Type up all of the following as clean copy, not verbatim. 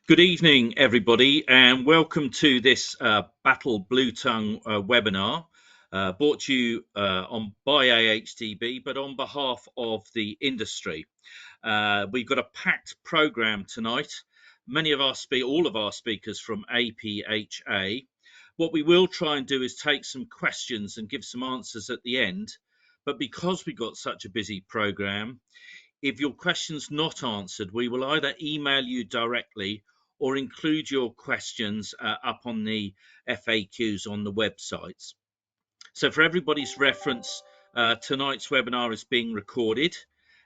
Good evening, everybody, and welcome to this Battle Bluetongue webinar brought to you by AHDB, but on behalf of the industry. We've got a packed program tonight. All of our speakers from APHA. What we will try and do is take some questions and give some answers at the end. But because we've got such a busy program, if your question's not answered, we will either email you directly or include your questions up on the FAQs on the websites. So for everybody's reference, tonight's webinar is being recorded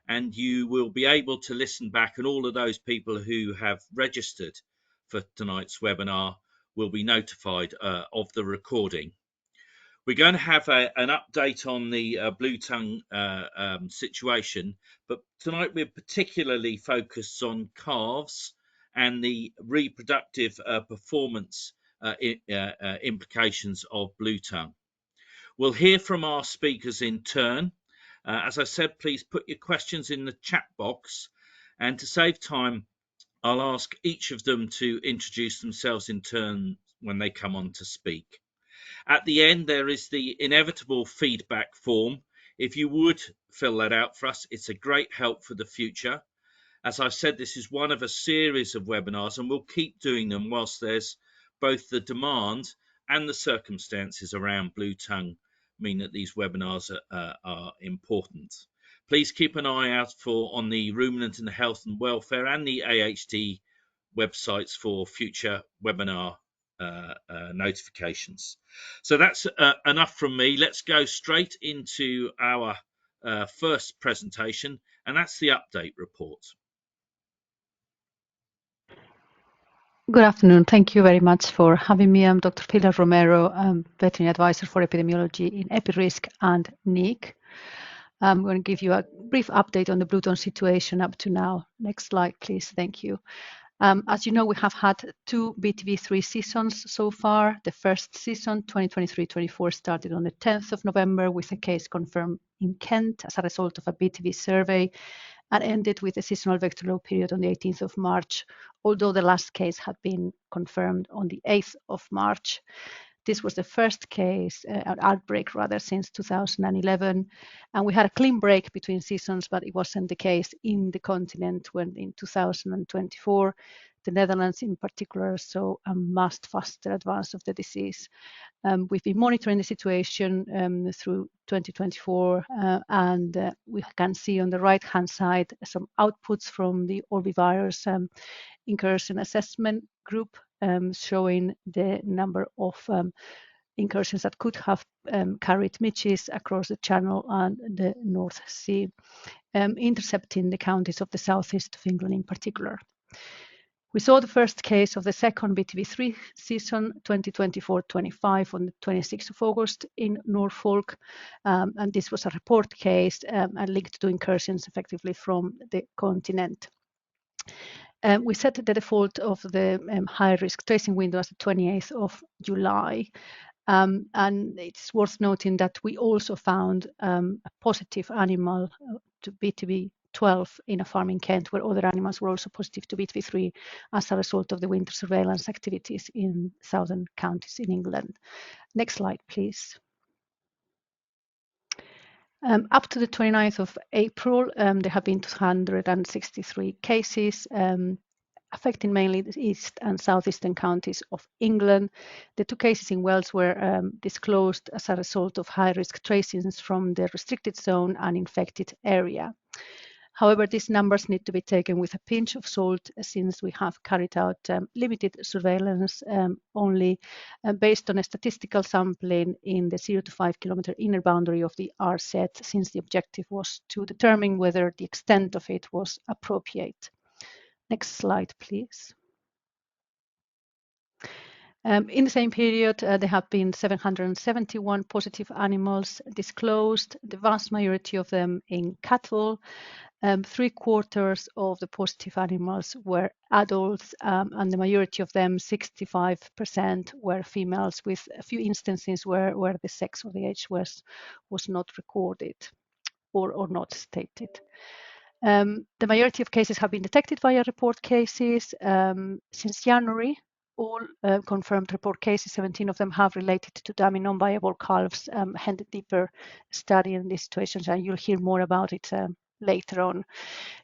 and you will be able to listen back, and all of those people who have registered for tonight's webinar will be notified of the recording. We're going to have an update on the bluetongue situation, but tonight we're particularly focused on calves and the reproductive performance implications of bluetongue. We'll hear from our speakers in turn. As I said, please put your questions in the chat box, and to save time, I'll ask each of them to introduce themselves in turn when they come on to speak. At the end, there is the inevitable feedback form. If you would fill that out for us, it's a great help for the future. As I've said, this is one of a series of webinars, and we'll keep doing them whilst there's both the demand and the circumstances around bluetongue mean that these webinars are important. Please keep an eye out on the Ruminant and Health and Welfare and the AHD websites for future webinar notifications. So that's enough from me. Let's go straight into our first presentation, and that's the update report. Good afternoon. Thank you very much for having me. I'm Dr. Pilar Romero, Veterinary Advisor for Epidemiology in EpiRisk and NEEG. I'm going to give you a brief update on the bluetongue situation up to now. Next slide, please. Thank you. As you know, we have had 2 BTV-3 seasons so far. The first season, 2023-24, started on the 10th of November with a case confirmed in Kent as a result of a BTV survey, and ended with a seasonal vector low period on the 18th of March, although the last case had been confirmed on the 8th of March. This was the first case, outbreak rather, since 2011, and we had a clean break between seasons, but it wasn't the case in the continent when in 2024, the Netherlands in particular saw a much faster advance of the disease. We've been monitoring the situation through 2024, and we can see on the right-hand side some outputs from the orbivirus incursion assessment group, showing the number of incursions that could have carried midges across the Channel and the North Sea, intercepting the counties of the southeast of England in particular. We saw the first case of the second BTV-3 season, 2024-25, on the 26th of August in Norfolk, and this was a report case and linked to incursions effectively from the continent. We set the default of the high-risk tracing window as the 28th of July. And it's worth noting that we also found a positive animal to BTV-12 in a farm in Kent, where other animals were also positive to BTV-3 as a result of the winter surveillance activities in southern counties in England. Next slide, please. Up to the 29th of April, there have been 263 cases affecting mainly the east and southeastern counties of England. The 2 cases in Wales were disclosed as a result of high-risk tracings from the restricted zone and infected area. However, these numbers need to be taken with a pinch of salt, since we have carried out limited surveillance only based on a statistical sampling in the 0 to 5 kilometer inner boundary of the RZ, since the objective was to determine whether the extent of it was appropriate. Next slide, please. In the same period, there have been 771 positive animals disclosed, the vast majority of them in cattle. 3/4 of the positive animals were adults, and the majority of them, 65%, were females, with a few instances where the sex or the age was not recorded or not stated. The majority of cases have been detected via report cases. Since January, all confirmed report cases, 17 of them have related to dummy non-viable calves, hence a deeper study in these situations, and you'll hear more about it later on.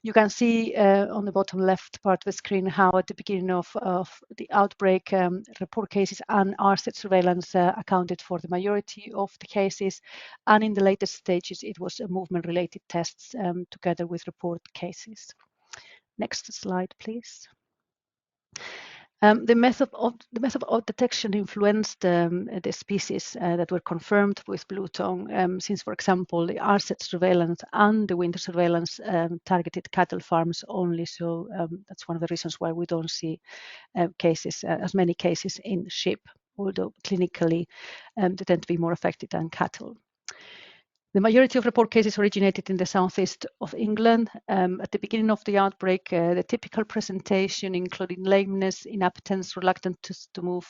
You can see on the bottom left part of the screen how at the beginning of the outbreak, report cases and RSET surveillance accounted for the majority of the cases. And in the later stages, it was movement-related tests together with report cases. Next slide, please. The method of detection influenced the species that were confirmed with bluetongue, since, for example, the RSET surveillance and the winter surveillance targeted cattle farms only. So that's one of the reasons why we don't see as many cases in sheep, although clinically they tend to be more affected than cattle. The majority of report cases originated in the southeast of England. At the beginning of the outbreak, the typical presentation including lameness, inappetence, reluctance to move,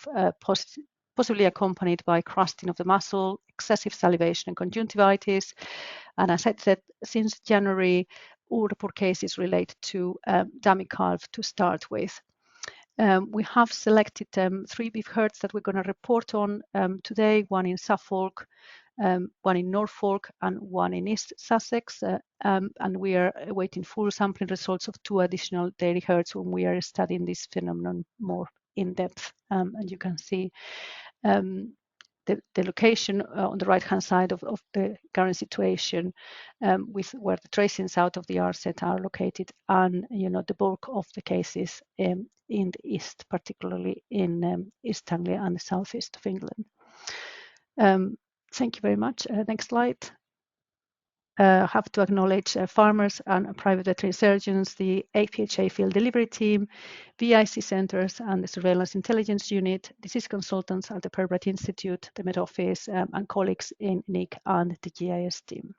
possibly accompanied by crusting of the muscle, excessive salivation and conjunctivitis. And as I said, since January, all report cases relate to dummy calf to start with. We have selected 3 beef herds that we're going to report on today, one in Suffolk, one in Norfolk and one in East Sussex, and we are awaiting full sampling results of 2 additional dairy herds when we are studying this phenomenon more in depth. And you can see the location on the right-hand side of the current situation, with where the tracings out of the RSET are located, and the bulk of the cases in the east, particularly in East Anglia and the southeast of England. Thank you very much. Next slide. I have to acknowledge farmers and private veterinary surgeons, the APHA field delivery team, VIC centers and the surveillance intelligence unit, disease consultants at the Pirbright Institute, the Met Office, and colleagues in NEEG and the GIS team.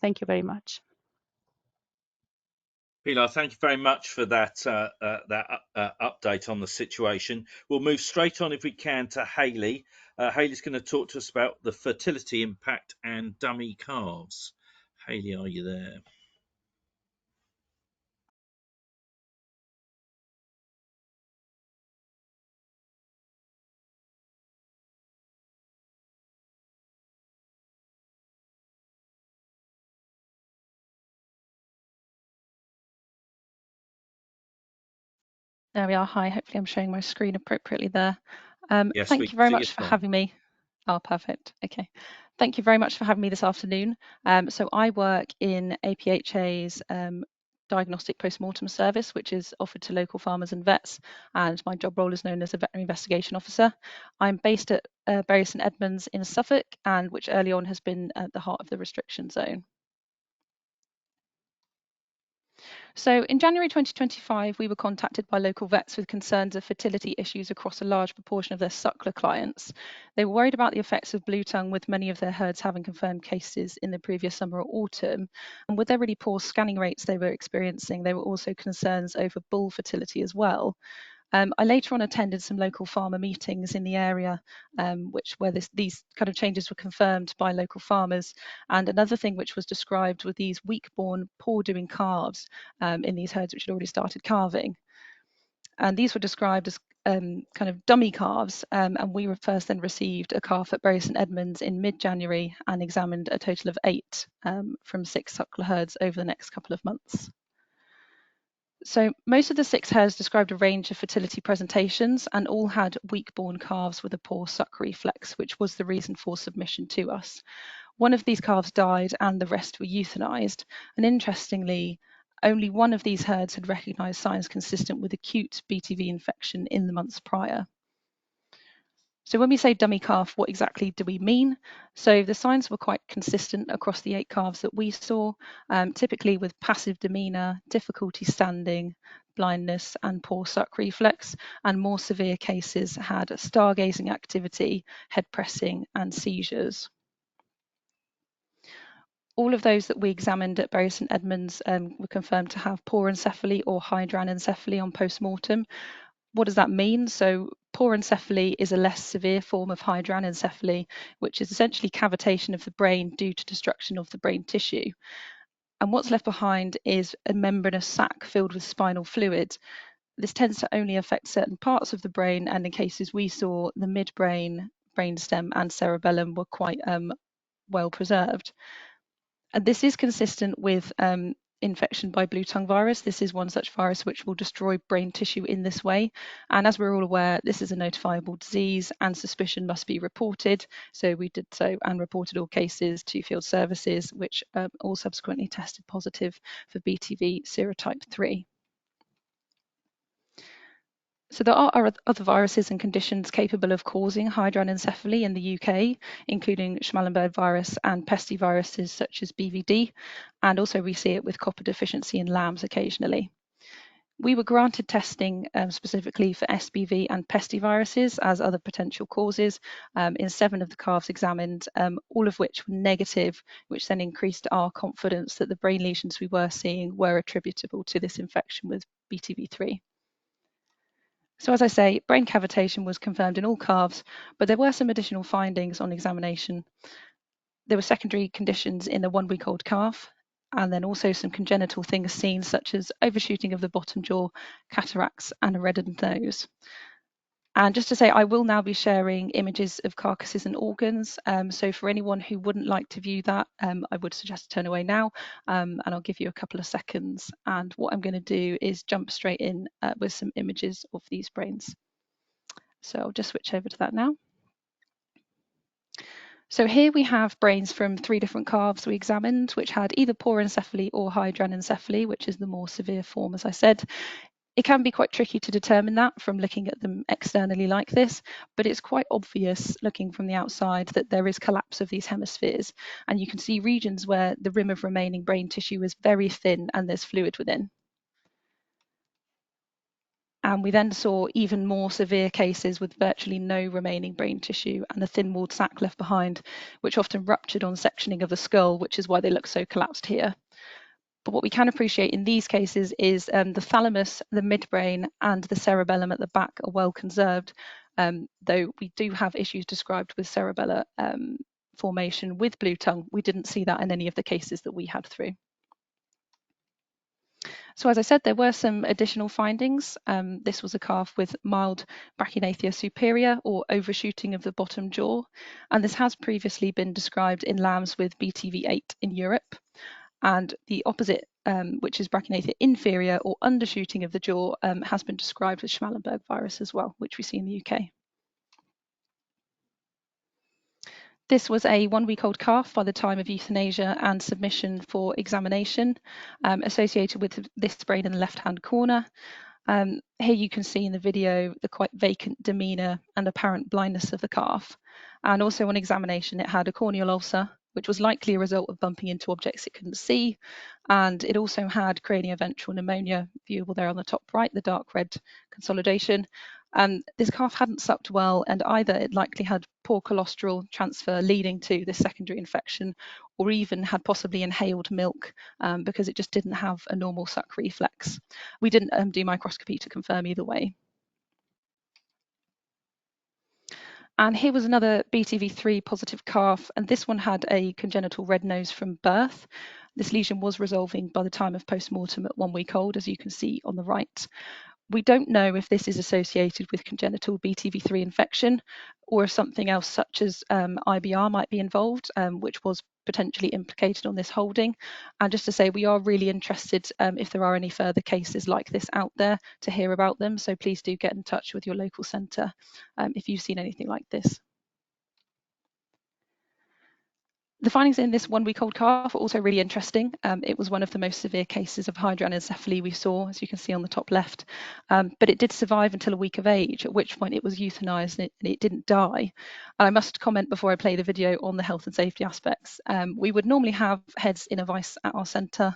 Thank you very much. Pilar, thank you very much for that update on the situation. We'll move straight on, if we can, to Hayley. Hayley's going to talk to us about the fertility impact and dummy calves. Hayley, are you there? There we are. Hi, hopefully I'm showing my screen appropriately there. Yes, thank you very much for having me. Oh, perfect. Okay. Thank you very much for having me this afternoon. So I work in APHA's diagnostic postmortem service, which is offered to local farmers and vets, and my job role is known as a veterinary investigation officer. I'm based at Bury St Edmunds in Suffolk, and which early on has been at the heart of the restriction zone. So in January 2025, we were contacted by local vets with concerns of fertility issues across a large proportion of their suckler clients. They were worried about the effects of bluetongue, with many of their herds having confirmed cases in the previous summer or autumn. And with their really poor scanning rates they were experiencing, there were also concerns over bull fertility as well. I later on attended some local farmer meetings in the area, where these kind of changes were confirmed by local farmers. And another thing which was described were these weak-born, poor-doing calves in these herds which had already started calving. And these were described as kind of dummy calves, and we were first then received a calf at Bury St Edmunds in mid-January and examined a total of 8 from 6 suckler herds over the next couple of months. So most of the 6 herds described a range of fertility presentations, and all had weak-born calves with a poor suck reflex, which was the reason for submission to us. One of these calves died and the rest were euthanized. And interestingly, only one of these herds had recognized signs consistent with acute BTV infection in the months prior. So when we say dummy calf, what exactly do we mean? So the signs were quite consistent across the 8 calves that we saw, typically with passive demeanour, difficulty standing, blindness and poor suck reflex, and more severe cases had stargazing activity, head pressing and seizures. All of those that we examined at Bury St Edmunds were confirmed to have poor encephaly or hydranencephaly on post-mortem. What does that mean? So poor encephaly is a less severe form of hydranencephaly, which is essentially cavitation of the brain due to destruction of the brain tissue. And what's left behind is a membranous sac filled with spinal fluid. This tends to only affect certain parts of the brain, and in cases we saw, the midbrain, brainstem and cerebellum were quite well preserved. And this is consistent with infection by bluetongue virus. This is one such virus which will destroy brain tissue in this way. And as we're all aware, this is a notifiable disease and suspicion must be reported. So we did so and reported all cases to field services, which all subsequently tested positive for BTV serotype 3. So there are other viruses and conditions capable of causing hydranencephaly in the UK, including Schmallenberg virus and pestiviruses such as BVD, and also we see it with copper deficiency in lambs occasionally. We were granted testing specifically for SBV and pestiviruses as other potential causes in 7 of the calves examined, all of which were negative, which then increased our confidence that the brain lesions we were seeing were attributable to this infection with BTV-3. So as I say, brain cavitation was confirmed in all calves, but there were some additional findings on examination. There were secondary conditions in the 1-week-old calf, and then also some congenital things seen, such as overshooting of the bottom jaw, cataracts, and a reddened nose. And just to say, I will now be sharing images of carcasses and organs. So for anyone who wouldn't like to view that, I would suggest turn away now, and I'll give you a couple of seconds. And what I'm going to do is jump straight in with some images of these brains. So I'll just switch over to that now. So here we have brains from 3 different calves we examined, which had either porencephaly or hydranencephaly, which is the more severe form, as I said. It can be quite tricky to determine that from looking at them externally like this, but it's quite obvious looking from the outside that there is collapse of these hemispheres, and you can see regions where the rim of remaining brain tissue is very thin and there's fluid within. And we then saw even more severe cases with virtually no remaining brain tissue and a thin-walled sac left behind, which often ruptured on sectioning of the skull, which is why they look so collapsed here. But what we can appreciate in these cases is the thalamus, the midbrain, and the cerebellum at the back are well conserved, though we do have issues described with cerebellar formation with bluetongue. We didn't see that in any of the cases that we had through. So as I said, there were some additional findings. This was a calf with mild brachynathia superior or overshooting of the bottom jaw, and this has previously been described in lambs with BTV-8 in Europe. And the opposite, which is brachynathia inferior or undershooting of the jaw, has been described with Schmallenberg virus as well, which we see in the UK. This was a 1-week-old calf by the time of euthanasia and submission for examination, associated with this brain in the left-hand corner. Here you can see in the video the quite vacant demeanour and apparent blindness of the calf. And also on examination, it had a corneal ulcer, which was likely a result of bumping into objects it couldn't see. And it also had cranioventral pneumonia, viewable there on the top right, the dark red consolidation. This calf hadn't sucked well, and either it likely had poor colostral transfer leading to this secondary infection, or even had possibly inhaled milk because it just didn't have a normal suck reflex. We didn't do microscopy to confirm either way. And here was another BTV-3 positive calf, and this one had a congenital red nose from birth. This lesion was resolving by the time of post-mortem at 1 week old, as you can see on the right. We don't know if this is associated with congenital BTV-3 infection or if something else such as IBR might be involved, which was potentially implicated on this holding. And just to say, we are really interested if there are any further cases like this out there to hear about them. So please do get in touch with your local centre if you've seen anything like this. The findings in this 1 week old calf are also really interesting. It was one of the most severe cases of hydranencephaly we saw, as you can see on the top left, but it did survive until a week of age, at which point it was euthanized and it didn't die. And I must comment before I play the video on the health and safety aspects. We would normally have heads in a vice at our centre,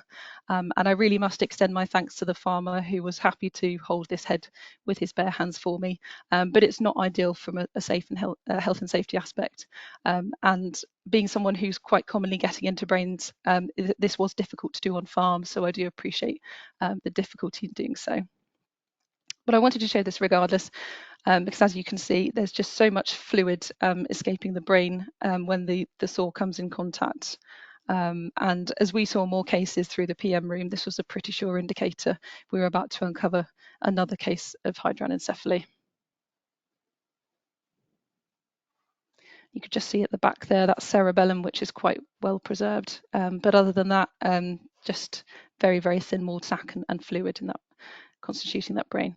and I really must extend my thanks to the farmer who was happy to hold this head with his bare hands for me, but it's not ideal from a safe and health and safety aspect. And being someone who's quite commonly getting into brains, this was difficult to do on farm, so I do appreciate the difficulty in doing so. But I wanted to show this regardless, because as you can see, there's just so much fluid escaping the brain when the saw comes in contact. And as we saw more cases through the PM room, this was a pretty sure indicator we were about to uncover another case of hydranencephaly. You could just see at the back there, that cerebellum, which is quite well preserved. But other than that, just very, very thin walled sac and fluid in that, constituting that brain.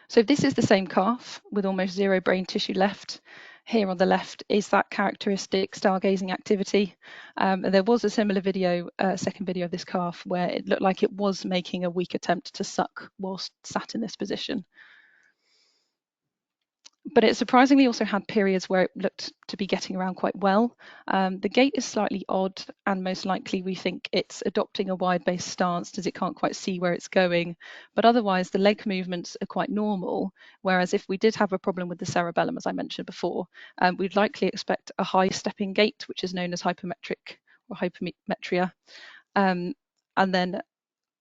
So this is the same calf with almost zero brain tissue left. Here on the left is that characteristic stargazing activity. And there was a similar video, second video of this calf, where it looked like it was making a weak attempt to suck whilst sat in this position. But it surprisingly also had periods where it looked to be getting around quite well. The gait is slightly odd, and most likely we think it's adopting a wide-based stance as it can't quite see where it's going. But otherwise, the leg movements are quite normal, whereas if we did have a problem with the cerebellum, as I mentioned before, we'd likely expect a high stepping gait, which is known as hypermetric or hypermetria. And then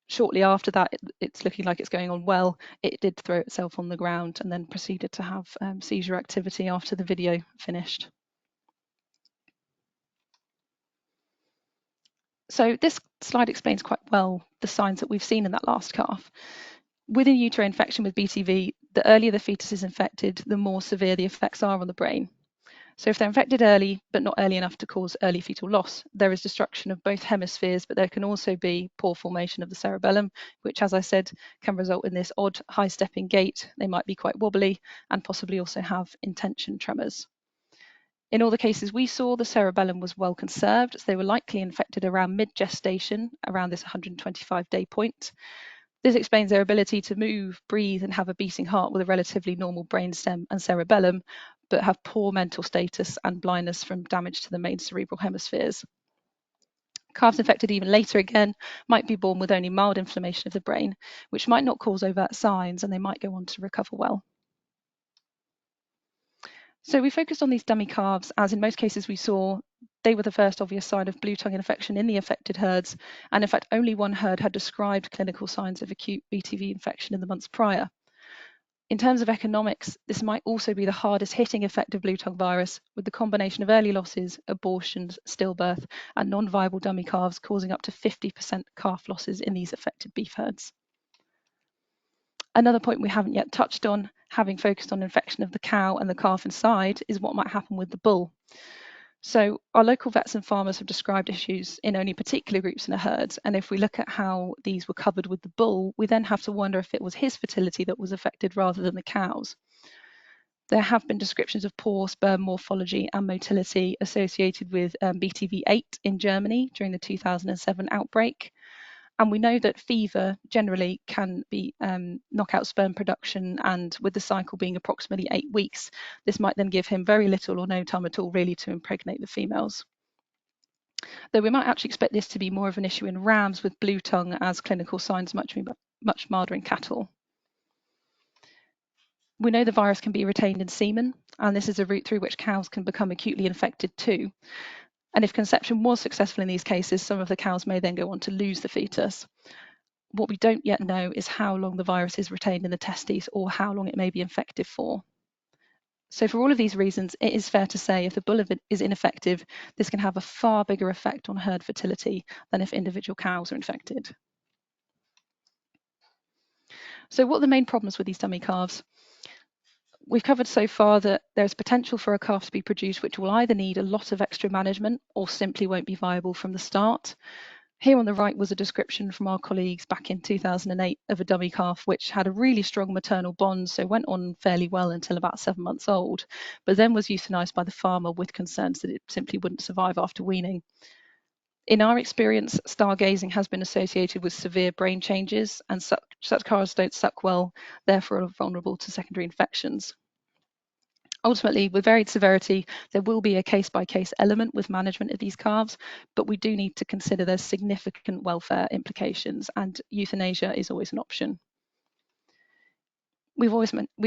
shortly after that, it's looking like it's going on well. It did throw itself on the ground and then proceeded to have seizure activity after the video finished. So this slide explains quite well the signs that we've seen in that last calf. With in utero infection with BTV, the earlier the fetus is infected, the more severe the effects are on the brain. So if they're infected early, but not early enough to cause early fetal loss, there is destruction of both hemispheres, but there can also be poor formation of the cerebellum, which, as I said, can result in this odd high stepping gait. They might be quite wobbly and possibly also have intention tremors. In all the cases we saw, the cerebellum was well conserved, so they were likely infected around mid-gestation, around this 125-day point. This explains their ability to move, breathe, and have a beating heart with a relatively normal brainstem and cerebellum, but have poor mental status and blindness from damage to the main cerebral hemispheres. Calves infected even later again might be born with only mild inflammation of the brain, which might not cause overt signs, and they might go on to recover well. So we focused on these dummy calves, as in most cases we saw they were the first obvious sign of blue tongue infection in the affected herds, and in fact only one herd had described clinical signs of acute BTV infection in the months prior. In terms of economics, this might also be the hardest hitting effect of blue tongue virus, with the combination of early losses, abortions, stillbirth, and non-viable dummy calves causing up to 50% calf losses in these affected beef herds. Another point we haven't yet touched on, having focused on infection of the cow and the calf inside, is what might happen with the bull. So our local vets and farmers have described issues in only particular groups in a herd, and if we look at how these were covered with the bull, we then have to wonder if it was his fertility that was affected rather than the cow's. There have been descriptions of poor sperm morphology and motility associated with BTV-8 in Germany during the 2007 outbreak. And we know that fever generally can be knock out sperm production, and with the cycle being approximately 8 weeks, this might then give him very little or no time at all really to impregnate the females. Though we might actually expect this to be more of an issue in rams with blue tongue, as clinical signs much milder in cattle. We know the virus can be retained in semen, and this is a route through which cows can become acutely infected too. And if conception was successful in these cases, some of the cows may then go on to lose the fetus. What we don't yet know is how long the virus is retained in the testes or how long it may be infective for. So for all of these reasons, it is fair to say if the bull is ineffective, this can have a far bigger effect on herd fertility than if individual cows are infected. So what are the main problems with these dummy calves? We've covered so far that there's potential for a calf to be produced which will either need a lot of extra management or simply won't be viable from the start. Here on the right was a description from our colleagues back in 2008 of a dummy calf which had a really strong maternal bond, so went on fairly well until about 7 months old, but then was euthanized by the farmer with concerns that it simply wouldn't survive after weaning. In our experience, stargazing has been associated with severe brain changes, and such calves don't suck well, therefore are vulnerable to secondary infections. Ultimately, with varied severity, there will be a case-by-case element with management of these calves, but we do need to consider there's significant welfare implications, and euthanasia is always an option. We've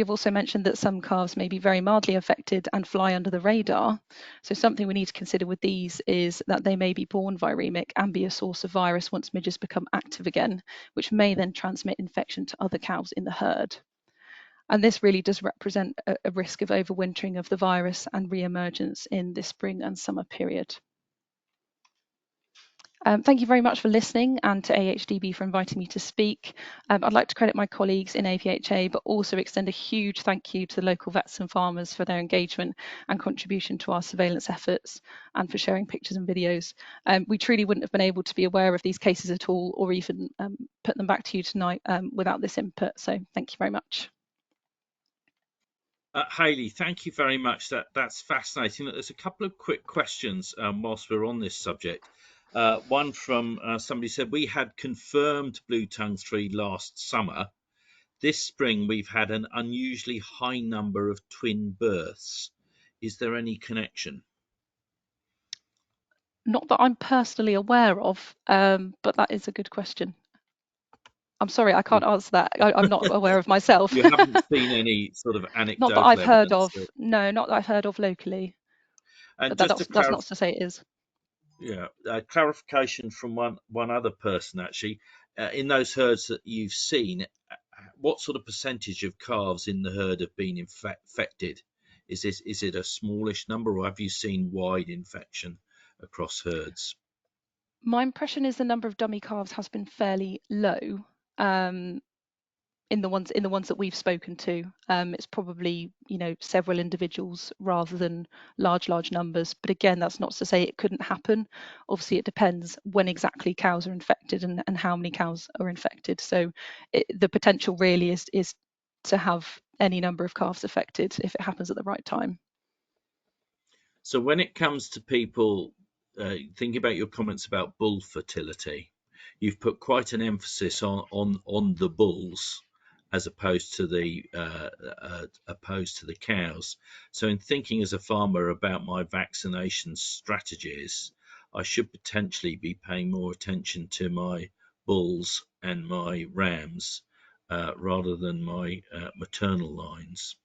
also mentioned that some calves may be very mildly affected and fly under the radar. So something we need to consider with these is that they may be born viremic and be a source of virus once midges become active again, which may then transmit infection to other cows in the herd. And this really does represent a risk of overwintering of the virus and re-emergence in the spring and summer period. Thank you very much for listening, and to AHDB for inviting me to speak. I'd like to credit my colleagues in APHA, but also extend a huge thank you to the local vets and farmers for their engagement and contribution to our surveillance efforts, and for sharing pictures and videos. We truly wouldn't have been able to be aware of these cases at all, or even put them back to you tonight without this input. So thank you very much. Hayley, thank you very much. That's fascinating. There's a couple of quick questions whilst we're on this subject. One from somebody said, we had confirmed bluetongue 3 last summer. This spring, we've had an unusually high number of twin births. Is there any connection? Not that I'm personally aware of, but that is a good question. I'm sorry, I can't answer that. I'm not aware of myself. You haven't seen any sort of anecdotal Not that I've heard evidence of. No, not that I've heard of locally. And But just that's not to say it is. Yeah, clarification from one other person actually. In those herds that you've seen, what sort of percentage of calves in the herd have been infected? Is it a smallish number, or have you seen wide infection across herds? My impression is the number of dummy calves has been fairly low. In the ones that we've spoken to, it's probably, several individuals rather than large numbers. But again, that's not to say it couldn't happen. Obviously, it depends when exactly cows are infected and how many cows are infected. So the potential really is to have any number of calves affected if it happens at the right time. So when it comes to people thinking about your comments about bull fertility, you've put quite an emphasis on the bulls as opposed to the cows. So in thinking as a farmer about my vaccination strategies, I should potentially be paying more attention to my bulls and my rams rather than my maternal lines.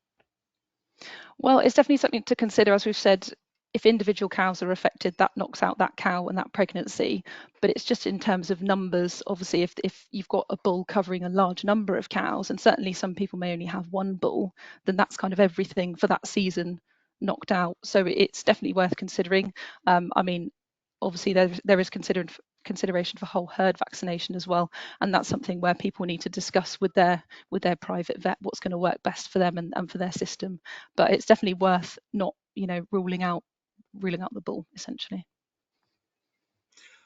Well, it's definitely something to consider. As we've said, if individual cows are affected, that knocks out that cow and that pregnancy. But it's just in terms of numbers. Obviously, if you've got a bull covering a large number of cows, and certainly some people may only have one bull, then that's kind of everything for that season knocked out. So it's definitely worth considering. Obviously there is consideration for whole herd vaccination as well, and that's something where people need to discuss with their private vet what's going to work best for them and for their system. But it's definitely worth not ruling out the bull, essentially.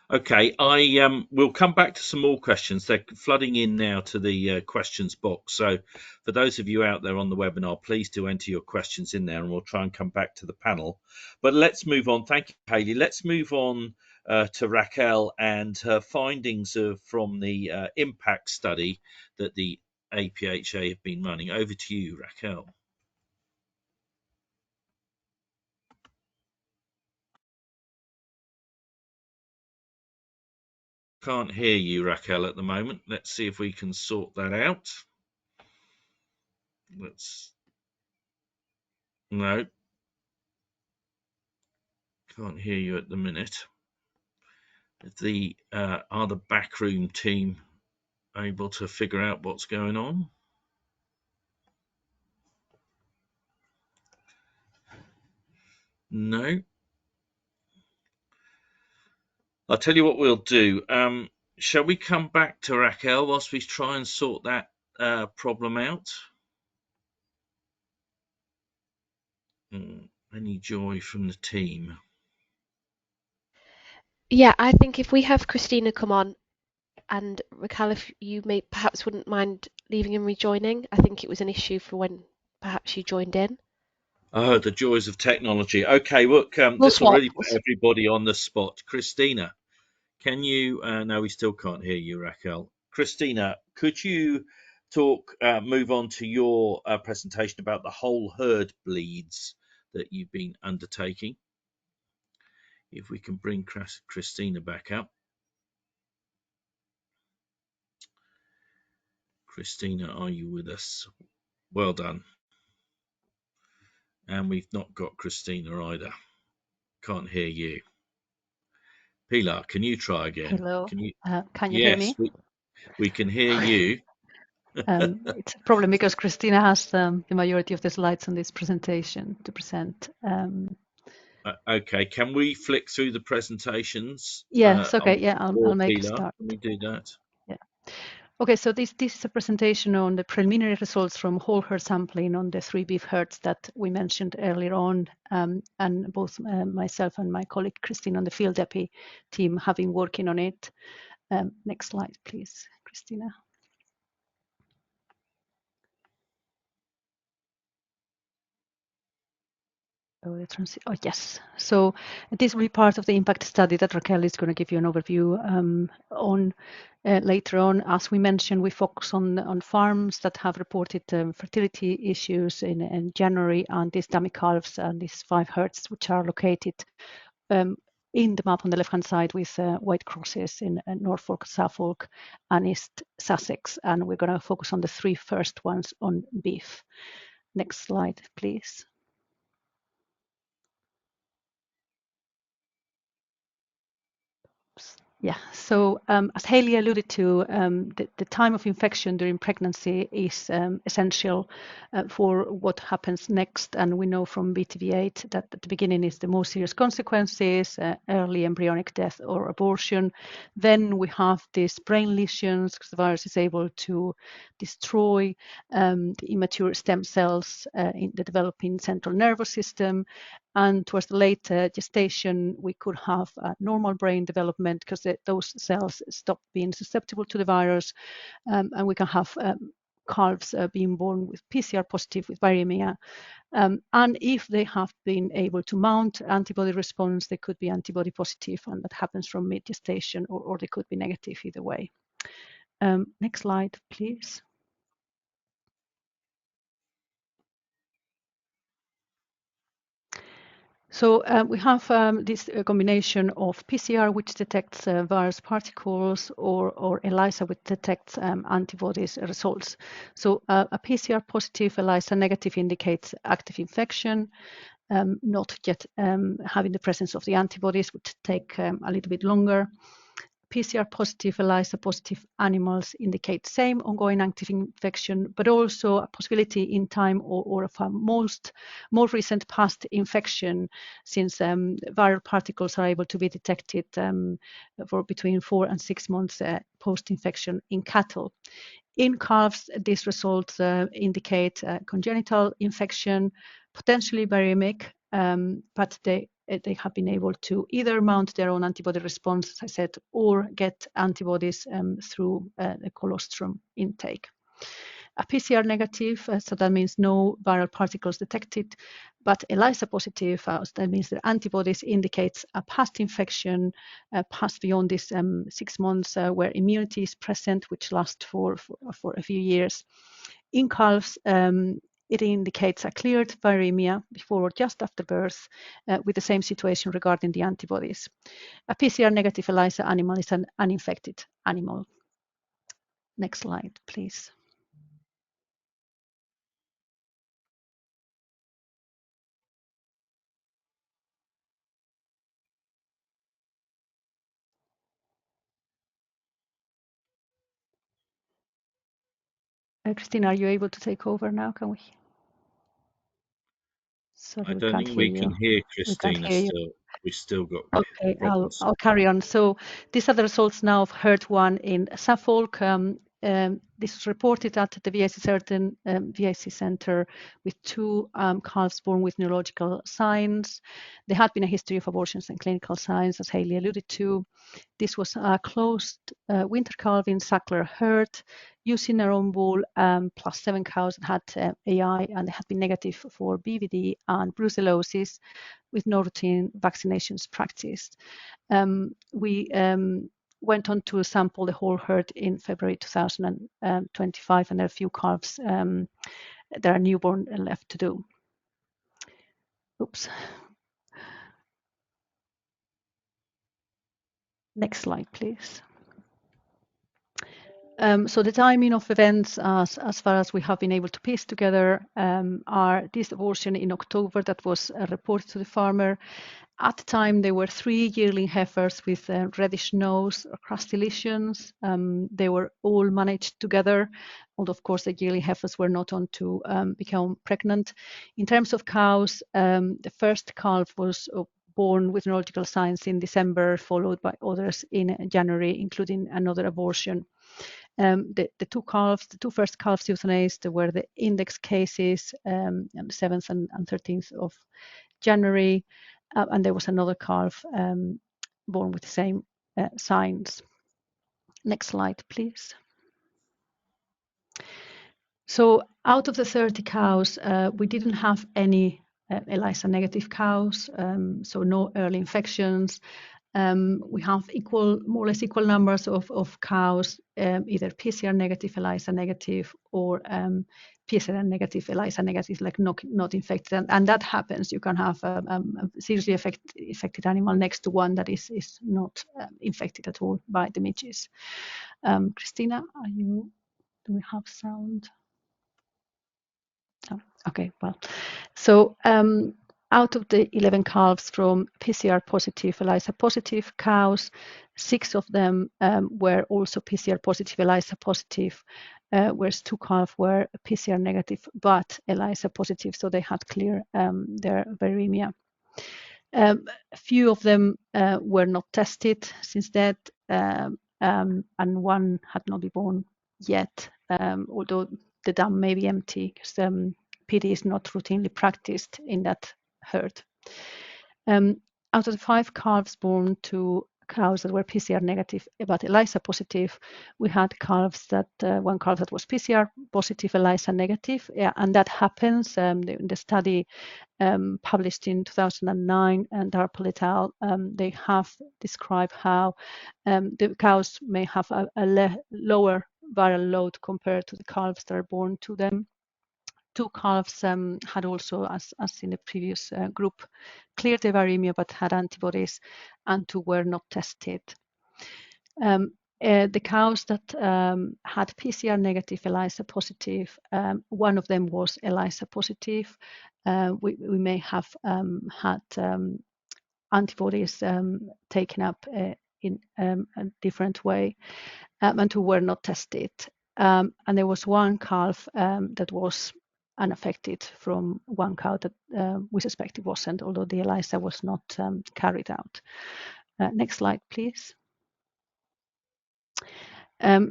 Okay, I will come back to some more questions. They're flooding in now to the questions box. So for those of you out there on the webinar, please do enter your questions in there and we'll try and come back to the panel. But let's move on. Thank you, Hayley. Let's move on to Raquel and her findings from the impact study that the APHA have been running. Over to you, Raquel. Can't hear you, Raquel, at the moment. Let's see if we can sort that out. No, can't hear you at the minute. Are the backroom team able to figure out what's going on? No. I'll tell you what we'll do. Shall we come back to Raquel whilst we try and sort that problem out? Any joy from the team? Yeah, I think if we have Cristina come on, and Raquel, if you perhaps wouldn't mind leaving and rejoining. I think it was an issue for when perhaps you joined in. Oh, the joys of technology. Okay, look, this will really put everybody on the spot. Cristina, can you, no, we still can't hear you, Raquel. Cristina, could you move on to your presentation about the whole herd bleeds that you've been undertaking? If we can bring Cristina back up. Cristina, are you with us? Well done. And we've not got Cristina either. Can't hear you. Pilar, can you try again? Hello. Can you yes, hear me? we can hear you. It's a problem because Cristina has the majority of the slides on this presentation to present. Okay, can we flick through the presentations? Yes, okay, yeah, I'll make a Pilar, start. can we do that? Yeah. Okay, so this is a presentation on the preliminary results from whole herd sampling on the 3 beef herds that we mentioned earlier on, and both myself and my colleague Christine on the field epi team have been working on it. Next slide, please, Cristina. Oh, yes. So this will be part of the impact study that Raquel is going to give you an overview on later on. As we mentioned, we focus on farms that have reported fertility issues in January, and these dummy calves and these 5 herds, which are located in the map on the left-hand side with white crosses in Norfolk, Suffolk, and East Sussex. And we're going to focus on the 3 first ones on beef. Next slide, please. Yeah, so as Hayley alluded to, the time of infection during pregnancy is essential for what happens next. And we know from BTV-8 that at the beginning is the most serious consequences, early embryonic death or abortion. Then we have these brain lesions because the virus is able to destroy the immature stem cells in the developing central nervous system. And towards the late gestation, we could have normal brain development because those cells stop being susceptible to the virus. And we can have calves being born with PCR positive with viremia. And if they have been able to mount antibody response, they could be antibody positive, and that happens from mid-gestation, or they could be negative either way. Next slide, please. So we have this combination of PCR, which detects virus particles, or ELISA, which detects antibodies results. So a PCR positive, ELISA negative indicates active infection, not yet having the presence of the antibodies, which take a little bit longer. PCR positive, ELISA positive animals indicate same ongoing active infection, but also a possibility in time or of a more recent past infection, since viral particles are able to be detected for between 4 and 6 months post-infection in cattle. In calves, these results indicate congenital infection, potentially viremic, but they have been able to either mount their own antibody response, as I said, or get antibodies through the colostrum intake. A PCR negative, so that means no viral particles detected, but ELISA positive, that means the antibodies indicates a past infection, past beyond this 6 months, where immunity is present, which lasts for a few years. In calves, it indicates a cleared viremia before or just after birth, with the same situation regarding the antibodies. A PCR negative ELISA animal is an uninfected animal. Next slide, please. Cristina, are you able to take over now? Can we? Sorry, I we don't can't think hear we you. can hear We can't Cristina hear you. still. We've still got Okay, problems. I'll carry on. So these are the results now of herd 1 in Suffolk. This was reported at the VIC Centre with 2 calves born with neurological signs. There had been a history of abortions and clinical signs, as Hayley alluded to. This was a closed winter calving suckler herd using their own wool, plus 7 cows that had AI, and they had been negative for BVD and brucellosis, with no routine vaccinations practiced. We went on to sample the whole herd in February 2025, and there are a few calves that are newborn left to do. Oops. Next slide, please. So the timing of events, as far as we have been able to piece together, are this abortion in October that was reported to the farmer. At the time, there were 3 yearling heifers with reddish nose or crusty lesions. They were all managed together, although of course the yearling heifers were not on to become pregnant. In terms of cows, the first calf was born with neurological signs in December, followed by others in January, including another abortion. The two first calves euthanized were the index cases on the 7th and 13th of January, and there was another calf born with the same signs. Next slide, please. So out of the 30 cows, we didn't have any ELISA negative cows, so no early infections. We have more or less equal numbers of cows, either PCR negative, ELISA negative, or PSRN negative, ELISA negative, like not infected. And that happens. You can have a seriously affected animal next to one that is not infected at all by the midges. Cristina, do we have sound? Oh, okay, well, so out of the 11 calves from PCR positive, ELISA positive cows, 6 of them were also PCR positive, ELISA positive, whereas 2 calves were PCR negative but ELISA positive, so they had cleared their viremia. A few of them were not tested since that, and one had not been born yet, although the dam may be empty because PD is not routinely practiced in that herd. Out of the 5 calves born to cows that were PCR negative but ELISA positive, we had calves that one calf that was PCR positive, ELISA negative, yeah, and that happens. The study published in 2009 and Darpel et al. They have described how the cows may have a lower viral load compared to the calves that are born to them. 2 calves had also, as in the previous group, cleared the viremia but had antibodies, and 2 were not tested. The cows that had PCR negative, ELISA positive, one of them was ELISA positive. We may have had antibodies taken up in a different way, and 2 were not tested. And there was 1 calf that was unaffected from 1 cow that we suspect it wasn't, although the ELISA was not carried out. Next slide, please.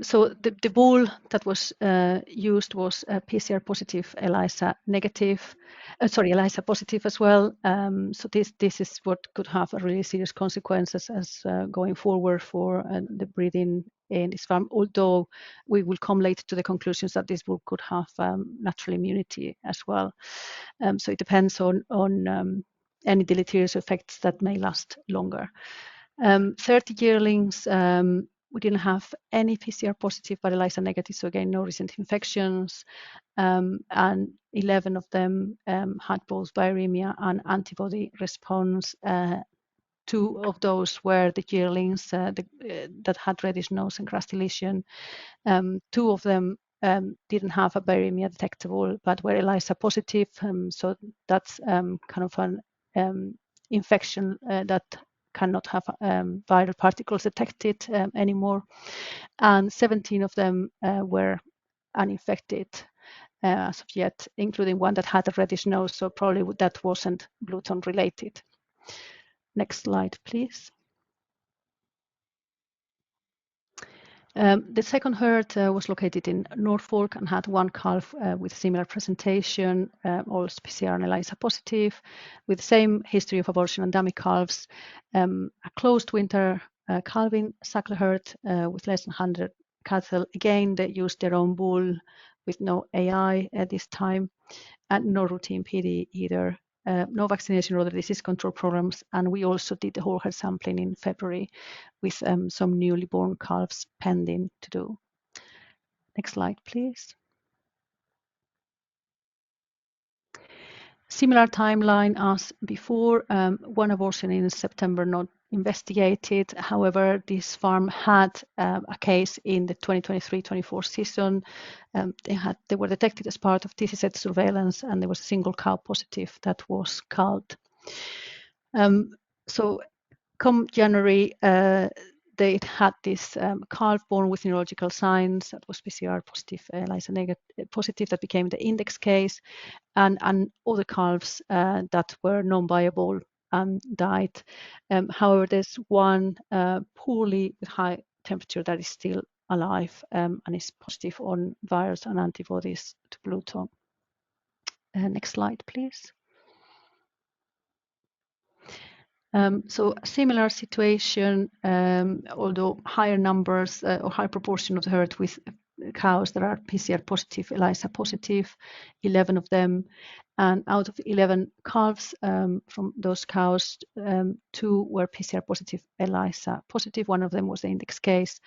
So the bull that was used was PCR positive, ELISA negative, ELISA positive as well. So this is what could have a really serious consequences as going forward for the breeding in this farm, although we will come later to the conclusions that this bull could have natural immunity as well. So it depends on any deleterious effects that may last longer. 30 yearlings, we didn't have any PCR positive but ELISA negative, so again, no recent infections. And 11 of them had both viremia and antibody response. 2 of those were the yearlings that had reddish nose and crusty lesion. 2 of them didn't have a viremia detectable but were ELISA positive, so that's kind of an infection that cannot have viral particles detected anymore. And 17 of them were uninfected as of yet, including 1 that had a reddish nose, so probably that wasn't bluetongue related. Next slide, please. The second herd was located in Norfolk and had 1 calf with similar presentation, all PCR and ELISA positive, with the same history of abortion and dummy calves, a closed winter calving suckler herd with less than 100 cattle. Again, they used their own bull with no AI at this time, and no routine PD either. No vaccination or other disease control programs, and we also did the whole herd sampling in February with some newly born calves pending to do. Next slide, please. Similar timeline as before, 1 abortion in September, not investigated. However, this farm had a case in the 2023-24 season. They were detected as part of TCZ surveillance, and there was a single cow positive that was culled. So come January, they had this calf born with neurological signs that was PCR positive, ELISA negative positive, that became the index case, and other calves that were non-viable and died. However, there's one poorly with high temperature that is still alive and is positive on virus and antibodies to bluetongue. Next slide, please. So a similar situation, although higher numbers or high proportion of the herd with cows that are PCR positive, ELISA positive, 11 of them. And out of 11 calves from those cows, 2 were PCR positive, ELISA positive. One of them was the index case.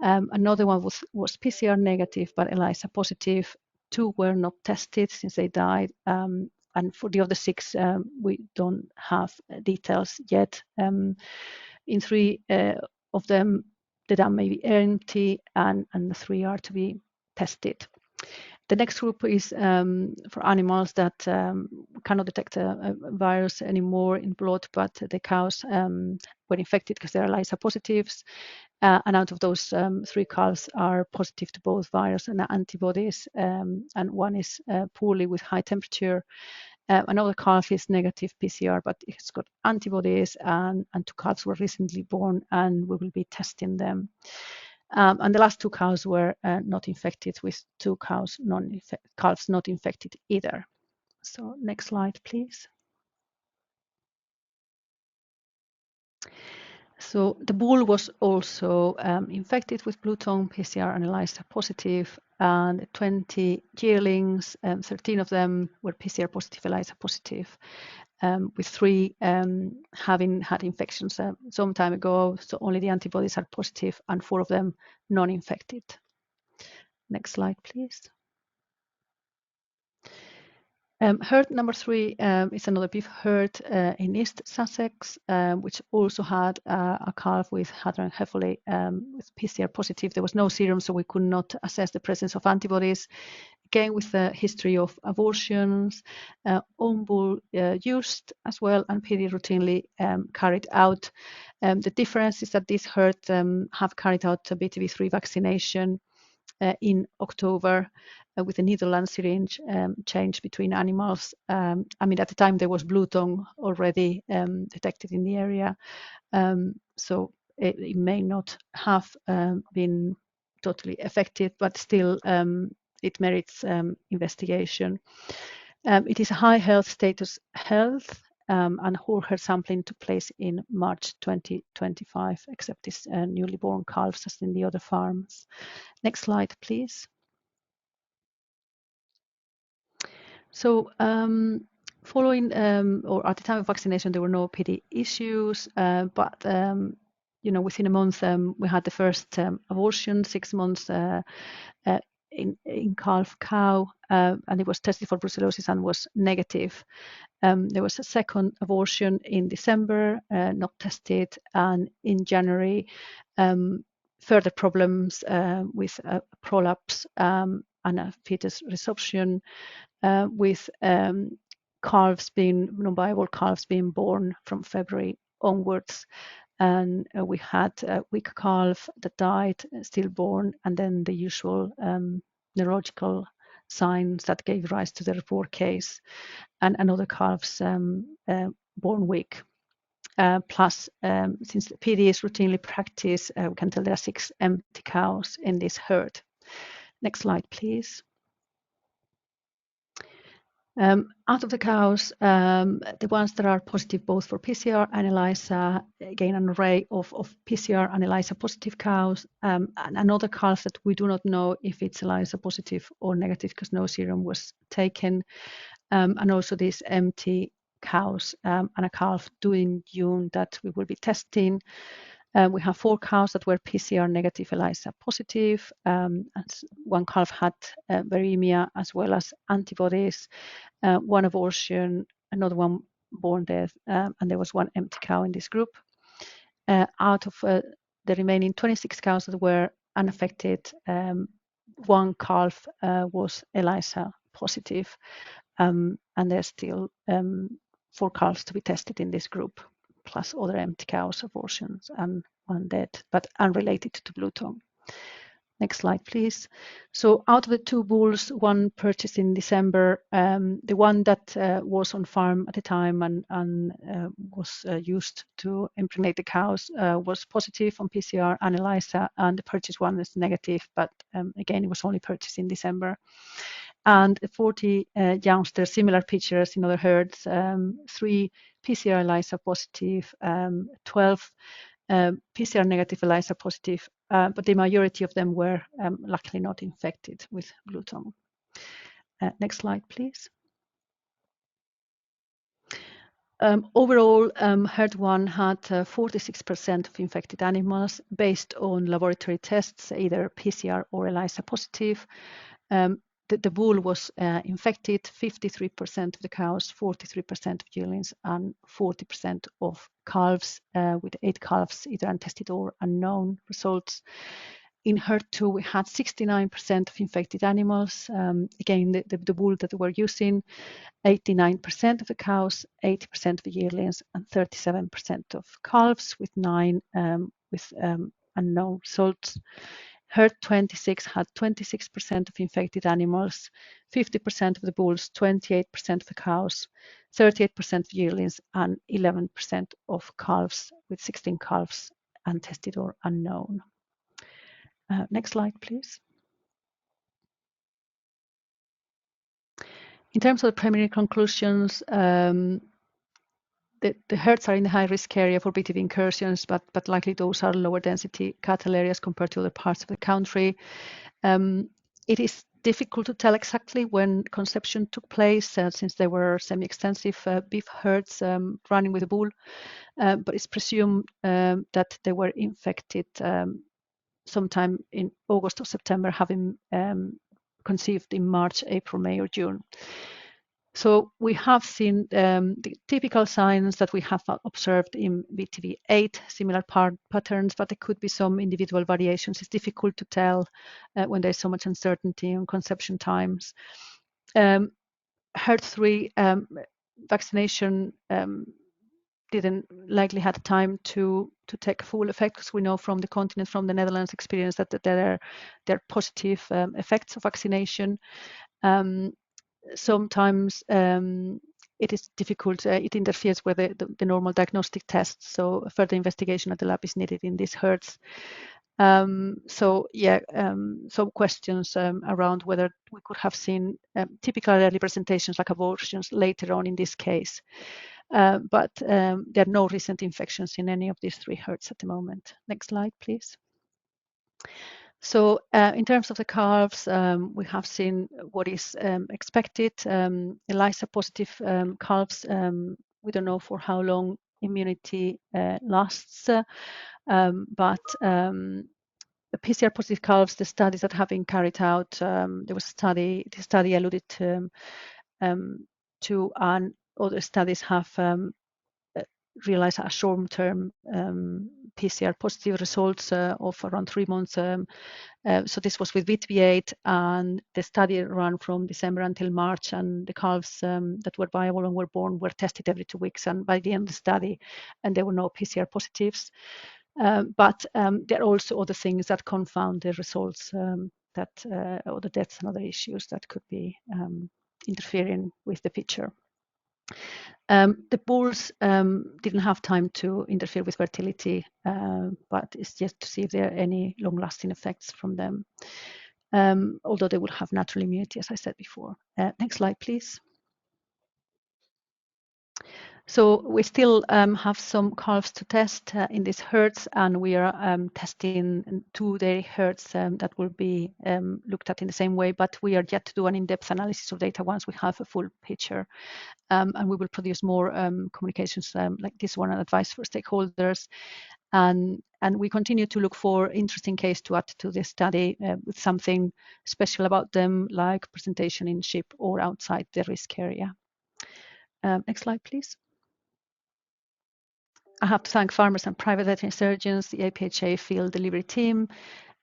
Another one was PCR negative, but ELISA positive. 2 were not tested since they died. And for the other 6, we don't have details yet. In 3 of them, the dam may be empty, and the 3 are to be tested. The next group is for animals that cannot detect a virus anymore in blood, but the cows were infected because they're ELISA positives. And out of those, 3 calves are positive to both virus and antibodies, and one is poorly with high temperature. Another calf is negative PCR, but it's got antibodies, and 2 calves were recently born, and we will be testing them. And the last 2 cows were not infected, with 2 calves not infected either. So next slide, please. So the bull was also infected with bluetongue, PCR and ELISA positive, and 20 yearlings, 13 of them were PCR positive, ELISA positive, with 3 having had infections some time ago. So only the antibodies are positive, and 4 of them non-infected. Next slide, please. Herd number 3 is another beef herd in East Sussex, which also had a calf with Hadron-Heffley with PCR positive. There was no serum, so we could not assess the presence of antibodies. Again, with a history of abortions, own bull used as well, and PD routinely carried out. The difference is that this herd have carried out a BTV-3 vaccination in October with a needle and syringe change between animals. I mean, at the time there was bluetongue already detected in the area, so it may not have been totally effective, but still it merits investigation. It is a high health status health, and whole herd sampling took place in March 2025, except this newly born calves as in the other farms. Next slide, please. So following or at the time of vaccination, there were no PD issues, but within a month we had the first abortion, 6 months in calf cow, and it was tested for brucellosis and was negative. There was a second abortion in December, not tested, and in January, further problems with prolapse and a fetus resorption, with calves being non-viable calves being born from February onwards. And we had a weak calf that died stillborn, and then the usual neurological signs that gave rise to the report case, and other calves born weak. Plus, since the PD is routinely practiced, we can tell there are 6 empty cows in this herd. Next slide, please. Out of the cows, the ones that are positive both for PCR and ELISA, again an array of PCR and ELISA positive cows, and another calf that we do not know if it's ELISA positive or negative because no serum was taken, and also these empty cows, and a calf due in June that we will be testing. We have 4 cows that were PCR negative, ELISA positive, and 1 calf had viremia as well as antibodies, 1 abortion, another one born dead, and there was 1 empty cow in this group. out of the remaining 26 cows that were unaffected, one calf was ELISA positive, and there's still 4 calves to be tested in this group, plus other empty cows, abortions, and one dead, but unrelated to bluetongue. Next slide, please. So out of the 2 bulls, one purchased in December, the one that was on farm at the time and was used to impregnate the cows was positive on PCR and ELISA, and the purchase one is negative, but again, it was only purchased in December. And 40 youngsters, similar pictures in other herds, 3 PCR ELISA positive, 12 PCR negative ELISA positive, but the majority of them were luckily not infected with bluetongue. Next slide, please. Overall, herd 1 had 46% of infected animals based on laboratory tests, either PCR or ELISA positive. The bull was infected, 53% of the cows, 43% of yearlings, and 40% of calves, with 8 calves either untested or unknown results. In herd 2, we had 69% of infected animals. Again, the bull that we were using, 89% of the cows, 80% of the yearlings, and 37% of calves, with 9 with unknown results. Herd 26 had 26% of infected animals, 50% of the bulls, 28% of the cows, 38% of yearlings, and 11% of calves, with 16 calves untested or unknown. Next slide, please. In terms of the preliminary conclusions, the herds are in the high-risk area for BTV incursions, but likely those are lower density cattle areas compared to other parts of the country. It is difficult to tell exactly when conception took place, since there were semi-extensive beef herds running with a bull, but it's presumed that they were infected sometime in August or September, having conceived in March, April, May, or June. So we have seen the typical signs that we have observed in BTV-8, similar patterns, but there could be some individual variations. It's difficult to tell when there's so much uncertainty on conception times. Herd 3 vaccination didn't likely have time to take full effect, because we know from the continent, from the Netherlands experience, that there are positive effects of vaccination. Sometimes it is difficult, it interferes with the normal diagnostic tests, so further investigation at the lab is needed in these herds. So yeah, some questions around whether we could have seen typical early presentations like abortions later on in this case. But there are no recent infections in any of these 3 herds at the moment. Next slide, please. So in terms of the calves, we have seen what is expected. ELISA positive calves, we don't know for how long immunity lasts, but the PCR positive calves, the studies that have been carried out, there was the study alluded to, and other studies have realized a short-term PCR positive results of around 3 months. So this was with BTV-8, and the study ran from December until March, and the calves that were viable and were born were tested every 2 weeks, and by the end of the study, and there were no PCR positives. But there are also other things that confound the results, other deaths and other issues that could be interfering with the picture. The bulls didn't have time to interfere with fertility, but it's yet to see if there are any long-lasting effects from them, although they would have natural immunity, as I said before. Next slide, please. So we still have some calves to test in these herds, and we are testing 2 dairy herds that will be looked at in the same way, but we are yet to do an in-depth analysis of data once we have a full picture. And we will produce more communications like this one and advice for stakeholders. And we continue to look for interesting case to add to this study with something special about them, like presentation in sheep or outside the risk area. Next slide, please. I have to thank farmers and private veterinary surgeons, the APHA field delivery team,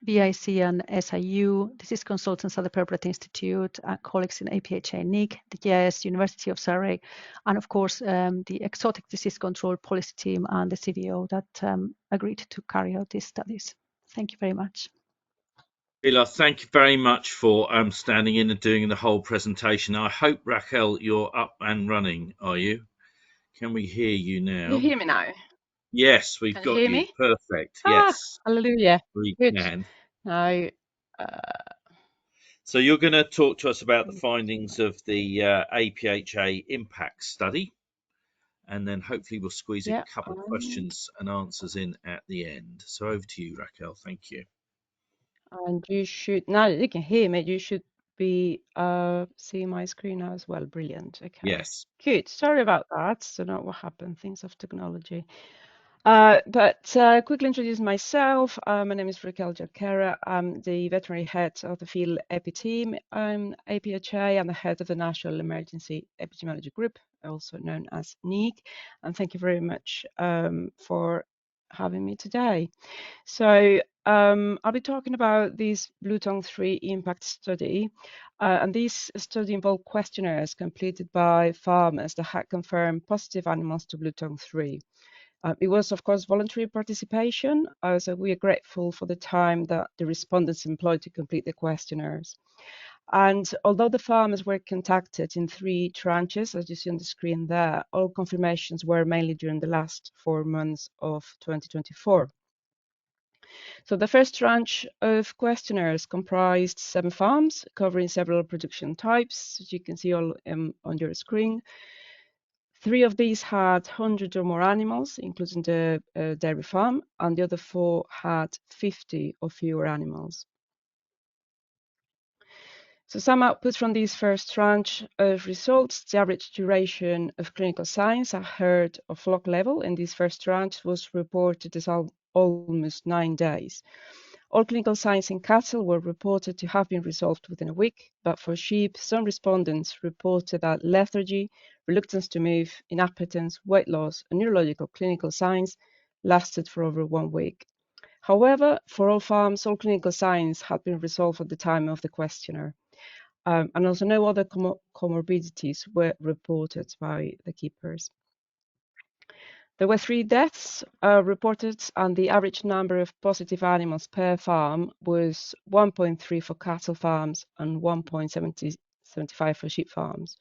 BIC and SIU, disease consultants at the Perpetuate Institute, colleagues in APHA NEEG, the GIS, University of Surrey, and of course the exotic disease control policy team and the CVO that agreed to carry out these studies. Thank you very much. Pilar, thank you very much for standing in and doing the whole presentation. I hope, Raquel, you're up and running, are you? Can we hear you now? You hear me now? Yes, we've Can got you hear you. me? Perfect. Ah, Yes, hallelujah. we Good. can. Now, So you're going to talk to us about the findings of the APHA impact study, and then hopefully we'll squeeze a yeah, couple of questions and answers in at the end. So over to you, Raquel. Thank you. and you should, now that you can hear me, you should be seeing my screen now as well. Brilliant. Okay. Yes. Good. Sorry about that. So not what happened, things of technology. But quickly introduce myself. My name is Raquel Jorquera. I'm the veterinary head of the field epi team. I'm APHA. I'm the head of the National Emergency Epidemiology Group, also known as NEEG. And thank you very much for having me today. So I'll be talking about this bluetongue 3 impact study. And this study involved questionnaires completed by farmers that had confirmed positive animals to bluetongue 3. It was, of course, voluntary participation, so we are grateful for the time that the respondents employed to complete the questionnaires. And although the farmers were contacted in 3 tranches, as you see on the screen there, all confirmations were mainly during the last 4 months of 2024. So the first tranche of questionnaires comprised 7 farms, covering several production types, as you can see all on your screen. 3 of these had 100 or more animals, including the dairy farm, and the other 4 had 50 or fewer animals. So some outputs from this first tranche of results: the average duration of clinical signs at herd or flock level in this first tranche was reported as almost 9 days. All clinical signs in cattle were reported to have been resolved within a week, but for sheep, some respondents reported that lethargy, reluctance to move, inappetence, weight loss, and neurological clinical signs lasted for over 1 week. However, for all farms, all clinical signs had been resolved at the time of the questionnaire, and also no other comorbidities were reported by the keepers. There were 3 deaths reported, and the average number of positive animals per farm was 1.3 for cattle farms and 1.75 for sheep farms.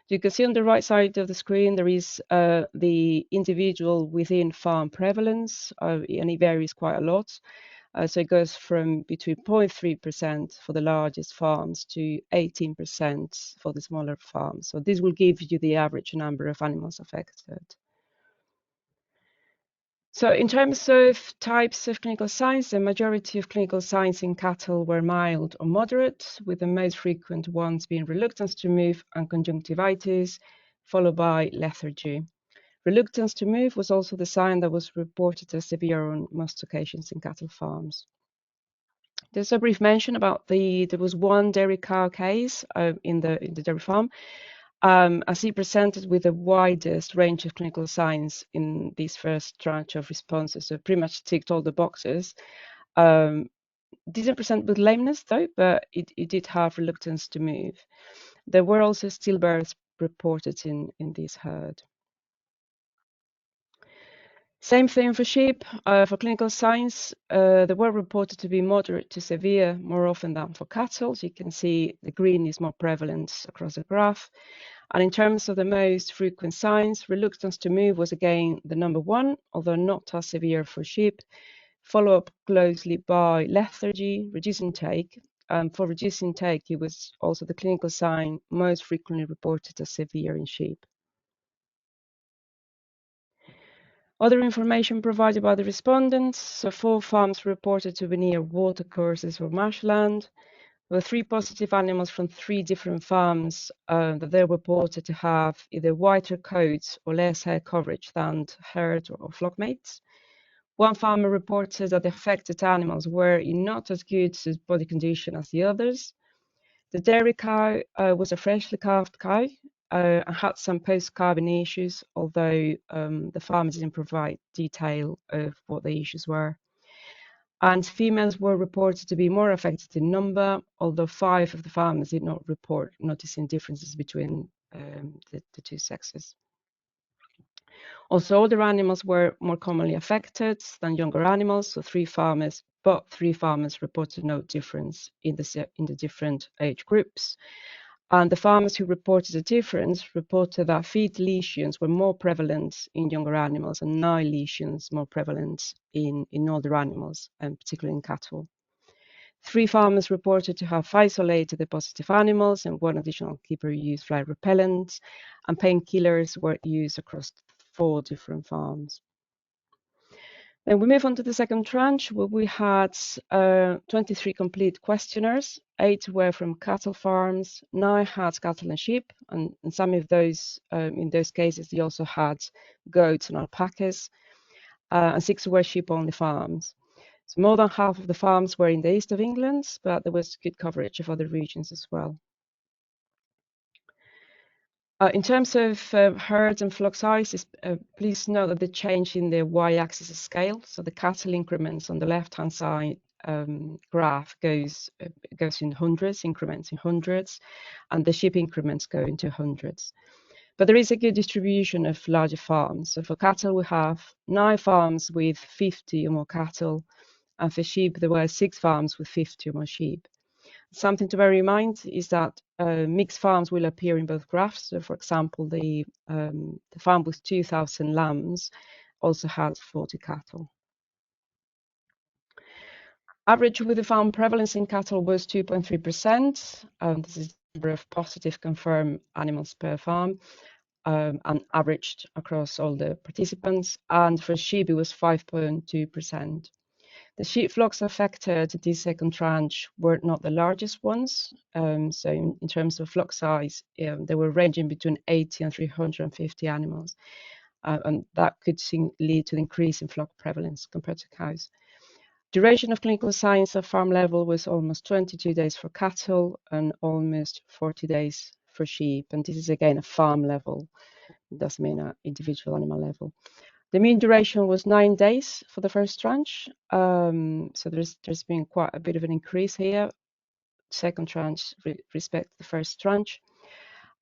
You can see on the right side of the screen there is the individual within farm prevalence, and it varies quite a lot. So it goes from between 0.3% for the largest farms to 18% for the smaller farms. So this will give you the average number of animals affected. So in terms of types of clinical signs, the majority of clinical signs in cattle were mild or moderate, with the most frequent ones being reluctance to move and conjunctivitis, followed by lethargy. Reluctance to move was also the sign that was reported as severe on most occasions in cattle farms. There's a brief mention about there was 1 dairy cow case in the dairy farm, as he presented with the widest range of clinical signs in this first tranche of responses, so pretty much ticked all the boxes. Didn't present with lameness though, but it did have reluctance to move. There were also stillbirths reported in this herd. Same thing for sheep. For clinical signs, they were reported to be moderate to severe more often than for cattle. So you can see the green is more prevalent across the graph. And in terms of the most frequent signs, reluctance to move was again the number 1, although not as severe for sheep, followed up closely by lethargy, reduced intake. For reduced intake, it was also the clinical sign most frequently reported as severe in sheep. Other information provided by the respondents: so 4 farms reported to be near watercourses or marshland. There were 3 positive animals from 3 different farms that they reported to have either whiter coats or less hair coverage than herd or flock mates. 1 farmer reported that the affected animals were in not as good body condition as the others. The dairy cow was a freshly calved cow, and had some post-calving issues, although the farmers didn't provide detail of what the issues were. And females were reported to be more affected in number, although 5 of the farmers did not report noticing differences between the two sexes. Also, older animals were more commonly affected than younger animals, so 3 farmers reported no difference in the different age groups. And the farmers who reported a difference reported that feet lesions were more prevalent in younger animals and nail lesions more prevalent in older animals, and particularly in cattle. 3 farmers reported to have isolated the positive animals, and 1 additional keeper used fly repellent, and painkillers were used across 4 different farms. Then we move on to the second tranche, where we had 23 complete questionnaires. 8 were from cattle farms, 9 had cattle and sheep, and some of those, in those cases, they also had goats and alpacas, and 6 were sheep-only farms. So more than half of the farms were in the east of England, but there was good coverage of other regions as well. In terms of herd and flock sizes, please note that the change in the y-axis scale, so the cattle increments on the left-hand side graph goes in hundreds, increments in hundreds, and the sheep increments go into hundreds. But there is a good distribution of larger farms. So for cattle, we have 9 farms with 50 or more cattle, and for sheep, there were 6 farms with 50 or more sheep. Something to bear in mind is that mixed farms will appear in both graphs. So, for example, the farm with 2,000 lambs also had 40 cattle. Average with the farm prevalence in cattle was 2.3%. This is the number of positive confirmed animals per farm, and averaged across all the participants. And for sheep, it was 5.2%. The sheep flocks affected this second tranche were not the largest ones. So in terms of flock size, they were ranging between 80 and 350 animals. And that could lead to an increase in flock prevalence compared to cows. Duration of clinical signs at farm level was almost 22 days for cattle and almost 40 days for sheep. And this is again a farm level. It doesn't mean an individual animal level. The mean duration was 9 days for the first tranche. So there's been quite a bit of an increase here. Second tranche respect the first tranche.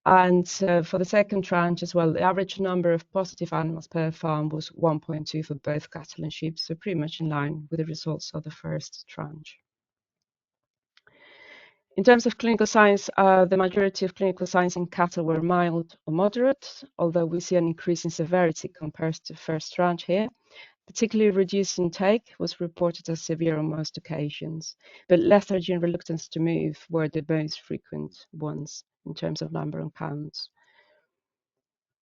And for the second tranche as well, the average number of positive animals per farm was 1.2 for both cattle and sheep, so pretty much in line with the results of the first tranche. In terms of clinical signs, the majority of clinical signs in cattle were mild or moderate, although we see an increase in severity compared to the first tranche here. Particularly reduced intake was reported as severe on most occasions, but lethargy and reluctance to move were the most frequent ones in terms of number and counts.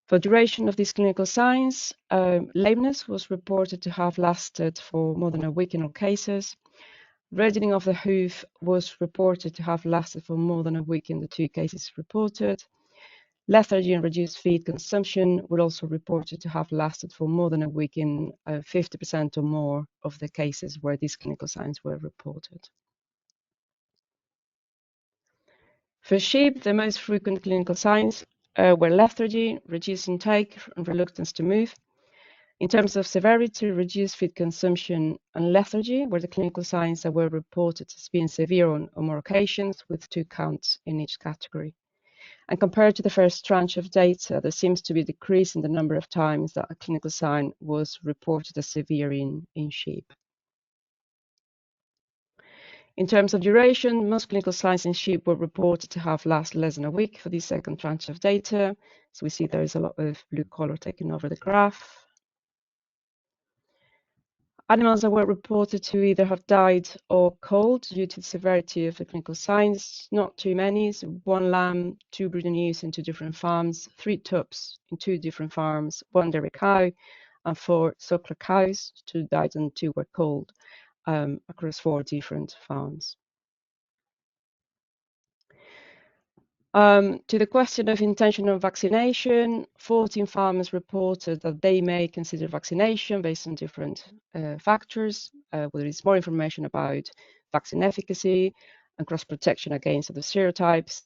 For duration of these clinical signs, lameness was reported to have lasted for more than a week in all cases. Reddening of the hoof was reported to have lasted for more than a week in the 2 cases reported. Lethargy and reduced feed consumption were also reported to have lasted for more than a week in 50% or more of the cases where these clinical signs were reported. For sheep, the most frequent clinical signs were lethargy, reduced intake, and reluctance to move. In terms of severity, reduced feed consumption and lethargy were the clinical signs that were reported as being severe on more occasions, with 2 counts in each category. And compared to the first tranche of data, there seems to be a decrease in the number of times that a clinical sign was reported as severe in sheep. In terms of duration, most clinical signs in sheep were reported to have lasted less than a week for the second tranche of data. So we see there is a lot of blue color taking over the graph. Animals that were reported to either have died or cold due to the severity of the clinical signs, not too many. So 1 lamb, 2 breeding ewes in 2 different farms, 3 tups in 2 different farms, 1 dairy cow, and 4 suckler cows. 2 died and 2 were cold across 4 different farms. To the question of intention of vaccination, 14 farmers reported that they may consider vaccination based on different factors, whether it's more information about vaccine efficacy and cross protection against other serotypes.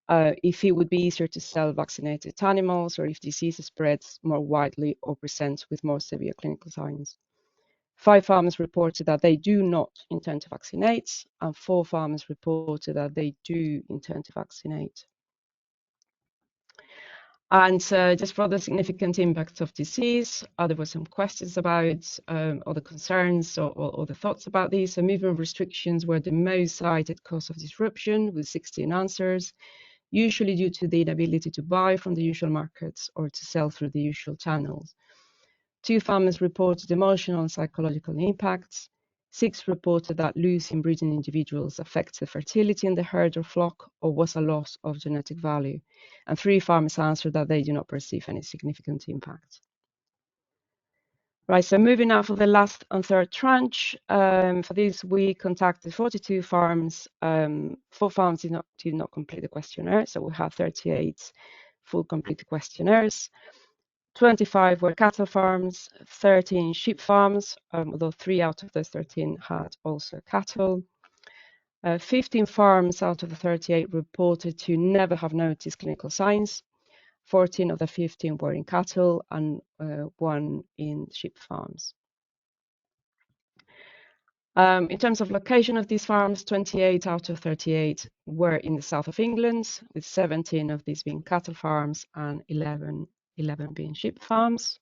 if it would be easier to sell vaccinated animals, or if disease spreads more widely or presents with more severe clinical signs. 5 farmers reported that they do not intend to vaccinate, and 4 farmers reported that they do intend to vaccinate. And just for the significant impacts of disease, there were some questions about or the concerns or the thoughts about these. So movement restrictions were the most cited cause of disruption, with 16 answers, usually due to the inability to buy from the usual markets or to sell through the usual channels. 2 farmers reported emotional and psychological impacts. 6 reported that losing breeding individuals affects the fertility in the herd or flock or was a loss of genetic value. And 3 farmers answered that they do not perceive any significant impact. Right, so moving now for the last and third tranche. For this, we contacted 42 farms. 4 farms did not complete the questionnaire, so we have 38 full complete questionnaires. 25 were cattle farms, 13 sheep farms, although 3 out of those 13 had also cattle. 15 farms out of the 38 reported to never have noticed clinical signs. 14 of the 15 were in cattle and 1 in sheep farms. In terms of location of these farms, 28 out of 38 were in the south of England, with 17 of these being cattle farms and 11 being sheep farms.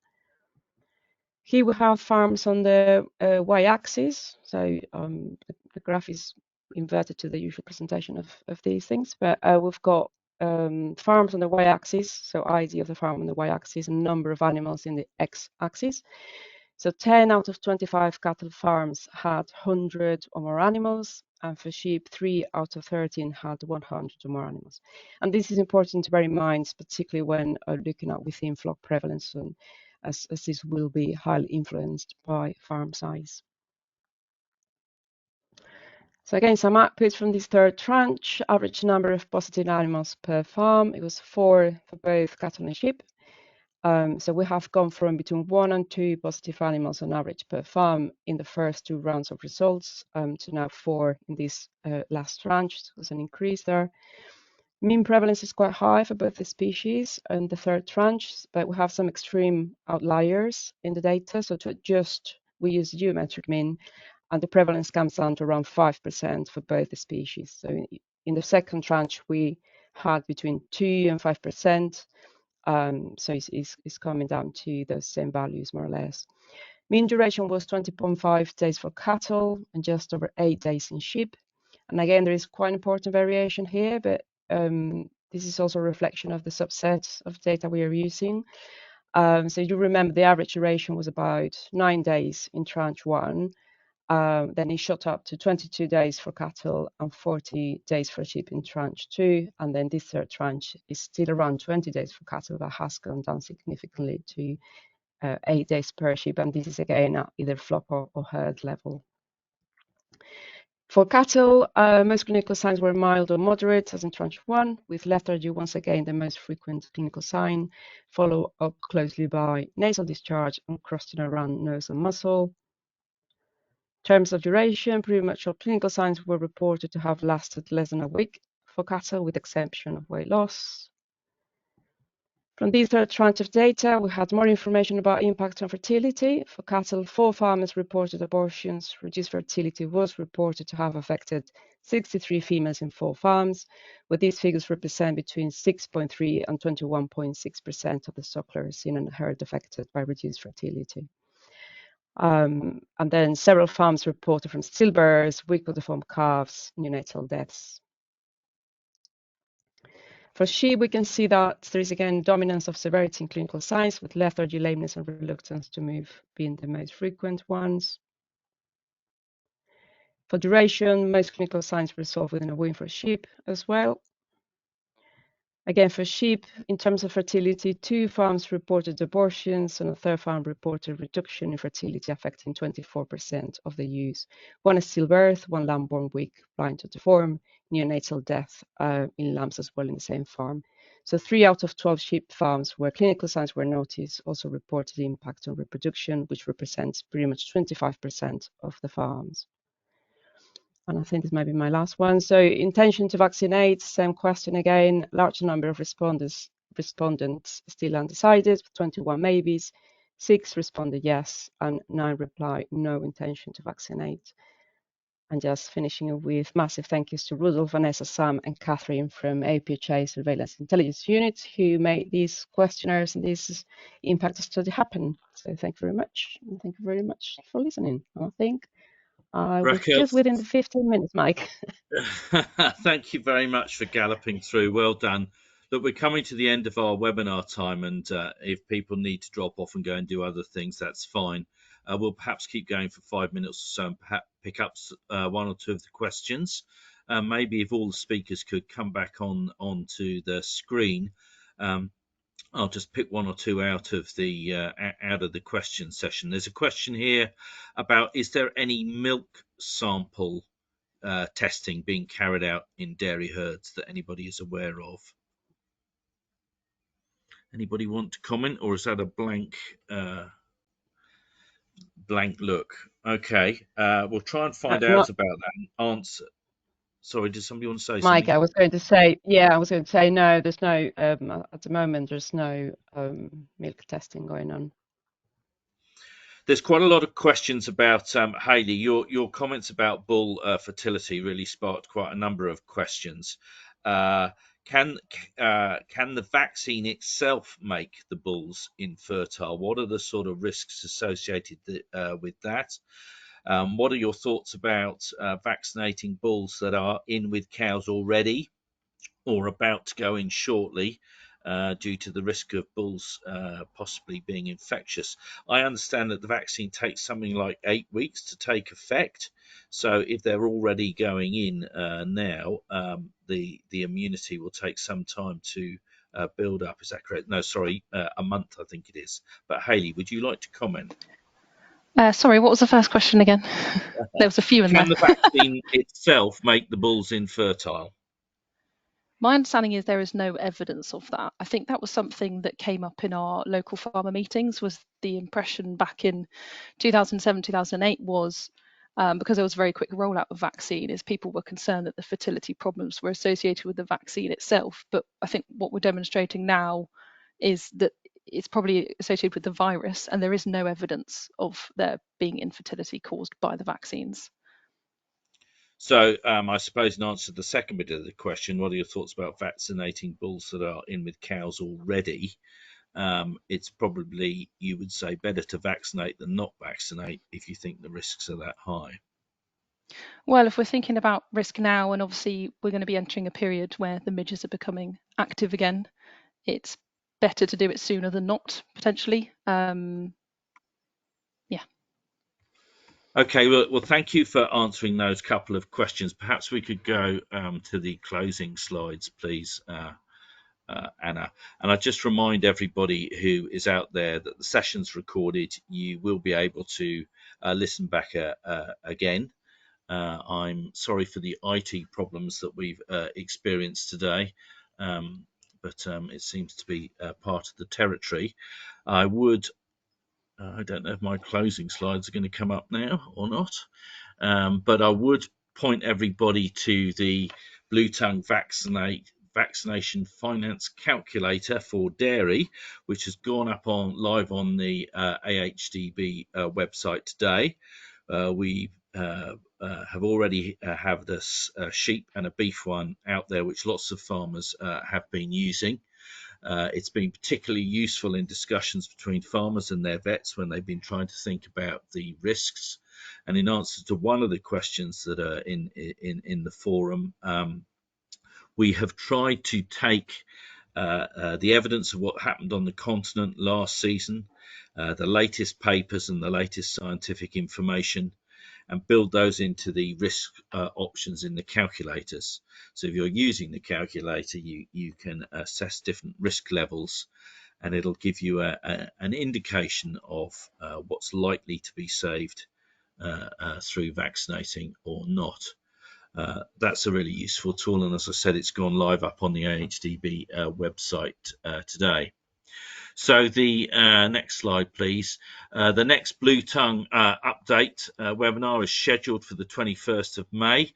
Here we have farms on the y-axis, so the graph is inverted to the usual presentation of these things, but we've got farms on the y-axis, so ID of the farm on the y-axis, and number of animals in the x-axis. So 10 out of 25 cattle farms had 100 or more animals, and for sheep, 3 out of 13 had 100 or more animals. And this is important to bear in mind, particularly when looking at within flock prevalence, and as this will be highly influenced by farm size. So again, some outputs from this third tranche. Average number of positive animals per farm, it was 4 for both cattle and sheep. So we have gone from between 1 and 2 positive animals on average per farm in the first 2 rounds of results to now 4 in this last tranche. So there's an increase there. Mean prevalence is quite high for both the species and the third tranche, but we have some extreme outliers in the data. So to adjust, we use geometric mean, and the prevalence comes down to around 5% for both the species. So in the second tranche, we had between 2 and 5%. So it's coming down to those same values, more or less. Mean duration was 20.5 days for cattle and just over 8 days in sheep. And again, there is quite important variation here, but this is also a reflection of the subset of data we are using. So you remember the average duration was about 9 days in tranche 1. Then it shot up to 22 days for cattle and 40 days for sheep in tranche 2. And then this third tranche is still around 20 days for cattle, but has gone down significantly to 8 days per sheep. And this is again at either flock or herd level. For cattle, most clinical signs were mild or moderate, as in tranche 1, with lethargy once again the most frequent clinical sign, followed up closely by nasal discharge and crusting around nose and muzzle. In terms of duration, premature clinical signs were reported to have lasted less than a week for cattle, with exception of weight loss. From this third tranche of data, we had more information about impact on fertility. For cattle, 4 farmers reported abortions. Reduced fertility was reported to have affected 63 females in 4 farms, where these figures represent between 6.3 and 21.6% of the sucklers in a herd affected by reduced fertility. And then several farms reported from stillbirths, weak or deformed calves, neonatal deaths. For sheep, we can see that there is again dominance of severity in clinical signs, with lethargy, lameness, and reluctance to move being the most frequent ones. For duration, most clinical signs resolve within a week for sheep as well. Again, for sheep, in terms of fertility, 2 farms reported abortions and a third farm reported reduction in fertility affecting 24% of the ewes. 1 is stillbirth, 1 lamb born weak, blind or deformed, neonatal death in lambs as well in the same farm. So 3 out of 12 sheep farms where clinical signs were noticed also reported impact on reproduction, which represents pretty much 25% of the farms. And I think this might be my last one. So intention to vaccinate, same question again. Large number of respondents still undecided, 21 maybes, 6 responded yes, and 9 replied no intention to vaccinate. And just finishing with massive thank yous to Rudolph, Vanessa, Sam, and Catherine from APHA Surveillance Intelligence Unit, who made these questionnaires and this impact study happen. So thank you very much. And thank you very much for listening. I think I was Raquel, just within the 15 minutes, Mike. thank you very much for galloping through. Well done. Look, we're coming to the end of our webinar time, and if people need to drop off and go and do other things, that's fine. We'll perhaps keep going for 5 minutes or so and perhaps pick up 1 or 2 of the questions. Maybe if all the speakers could come back onto the screen, I'll just pick 1 or 2 out of the question session. There's a question here about, is there any milk sample testing being carried out in dairy herds that anybody is aware of? Anybody want to comment, or is that a blank look? Okay, we'll try and find out about that and answer. Sorry, did somebody want to say Mike, something? I was going to say, no, there's no, at the moment, there's no milk testing going on. There's quite a lot of questions about Hayley. Your comments about bull fertility really sparked quite a number of questions. Can the vaccine itself make the bulls infertile? What are the sort of risks associated with that? What are your thoughts about vaccinating bulls that are in with cows already or about to go in shortly due to the risk of bulls possibly being infectious? I understand that the vaccine takes something like 8 weeks to take effect. So if they're already going in now, the immunity will take some time to build up. Is that correct? No, sorry, a month, I think it is. But Hayley, would you like to comment? Sorry, what was the first question again? There was a few in there. Can the vaccine itself make the bulls infertile? My understanding is there is no evidence of that. I think that was something that came up in our local farmer meetings, was the impression back in 2007, 2008 was, because there was a very quick rollout of vaccine, is people were concerned that the fertility problems were associated with the vaccine itself. But I think what we're demonstrating now is that it's probably associated with the virus, and there is no evidence of there being infertility caused by the vaccines. So I suppose in answer to the second bit of the question, what are your thoughts about vaccinating bulls that are in with cows already? It's probably, you would say, better to vaccinate than not vaccinate if you think the risks are that high. Well, if we're thinking about risk now, and obviously we're going to be entering a period where the midges are becoming active again, it's better to do it sooner than not, potentially. Okay, well, thank you for answering those couple of questions. Perhaps we could go to the closing slides, please, Anna. And I just remind everybody who is out there that the session's recorded. You will be able to listen back again. I'm sorry for the IT problems that we've experienced today, but it seems to be part of the territory. I don't know if my closing slides are going to come up now or not, but I would point everybody to the bluetongue vaccination finance calculator for dairy, which has gone up live on the AHDB website today. We have already have this sheep and a beef one out there, which lots of farmers have been using. It's been particularly useful in discussions between farmers and their vets when they've been trying to think about the risks. And in answer to one of the questions that are in the forum, we have tried to take the evidence of what happened on the continent last season, the latest papers and the latest scientific information, and build those into the risk options in the calculators. So if you're using the calculator, you can assess different risk levels, and it'll give you an indication of what's likely to be saved through vaccinating or not. That's a really useful tool, and as I said, it's gone live up on the AHDB website today. So the next slide, please. The next bluetongue update webinar is scheduled for the 21st of May.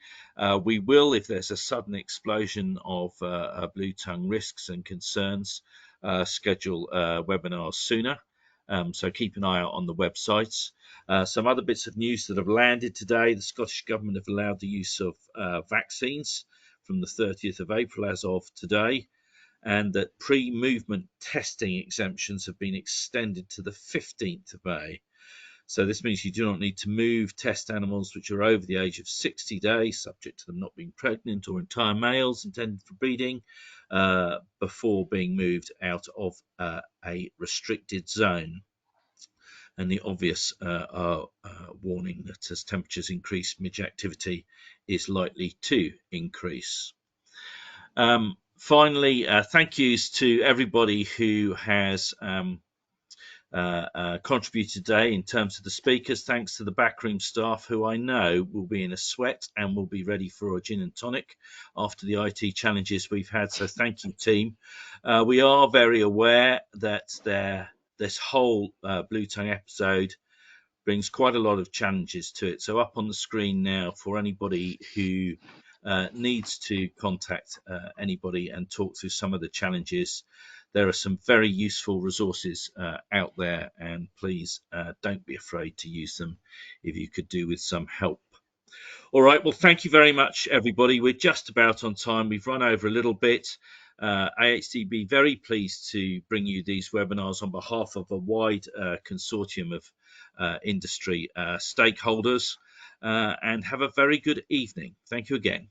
We will, if there's a sudden explosion of bluetongue risks and concerns, schedule webinars sooner. So keep an eye out on the websites. Some other bits of news that have landed today: the Scottish Government have allowed the use of vaccines from the 30th of April as of today, and that pre-movement testing exemptions have been extended to the 15th of May. So this means you do not need to move test animals which are over the age of 60 days, subject to them not being pregnant or entire males intended for breeding, before being moved out of a restricted zone. And the obvious warning that as temperatures increase, midge activity is likely to increase. Finally, thank yous to everybody who has contributed today in terms of the speakers. Thanks to the backroom staff, who I know will be in a sweat and will be ready for a gin and tonic after the IT challenges we've had. So thank you, team. We are very aware that this whole bluetongue episode brings quite a lot of challenges to it. So up on the screen now, for anybody who needs to contact anybody and talk through some of the challenges, there are some very useful resources out there, and please don't be afraid to use them if you could do with some help. All right, well, thank you very much, everybody. We're just about on time. We've run over a little bit. AHDB very pleased to bring you these webinars on behalf of a wide consortium of industry stakeholders, and have a very good evening. Thank you again.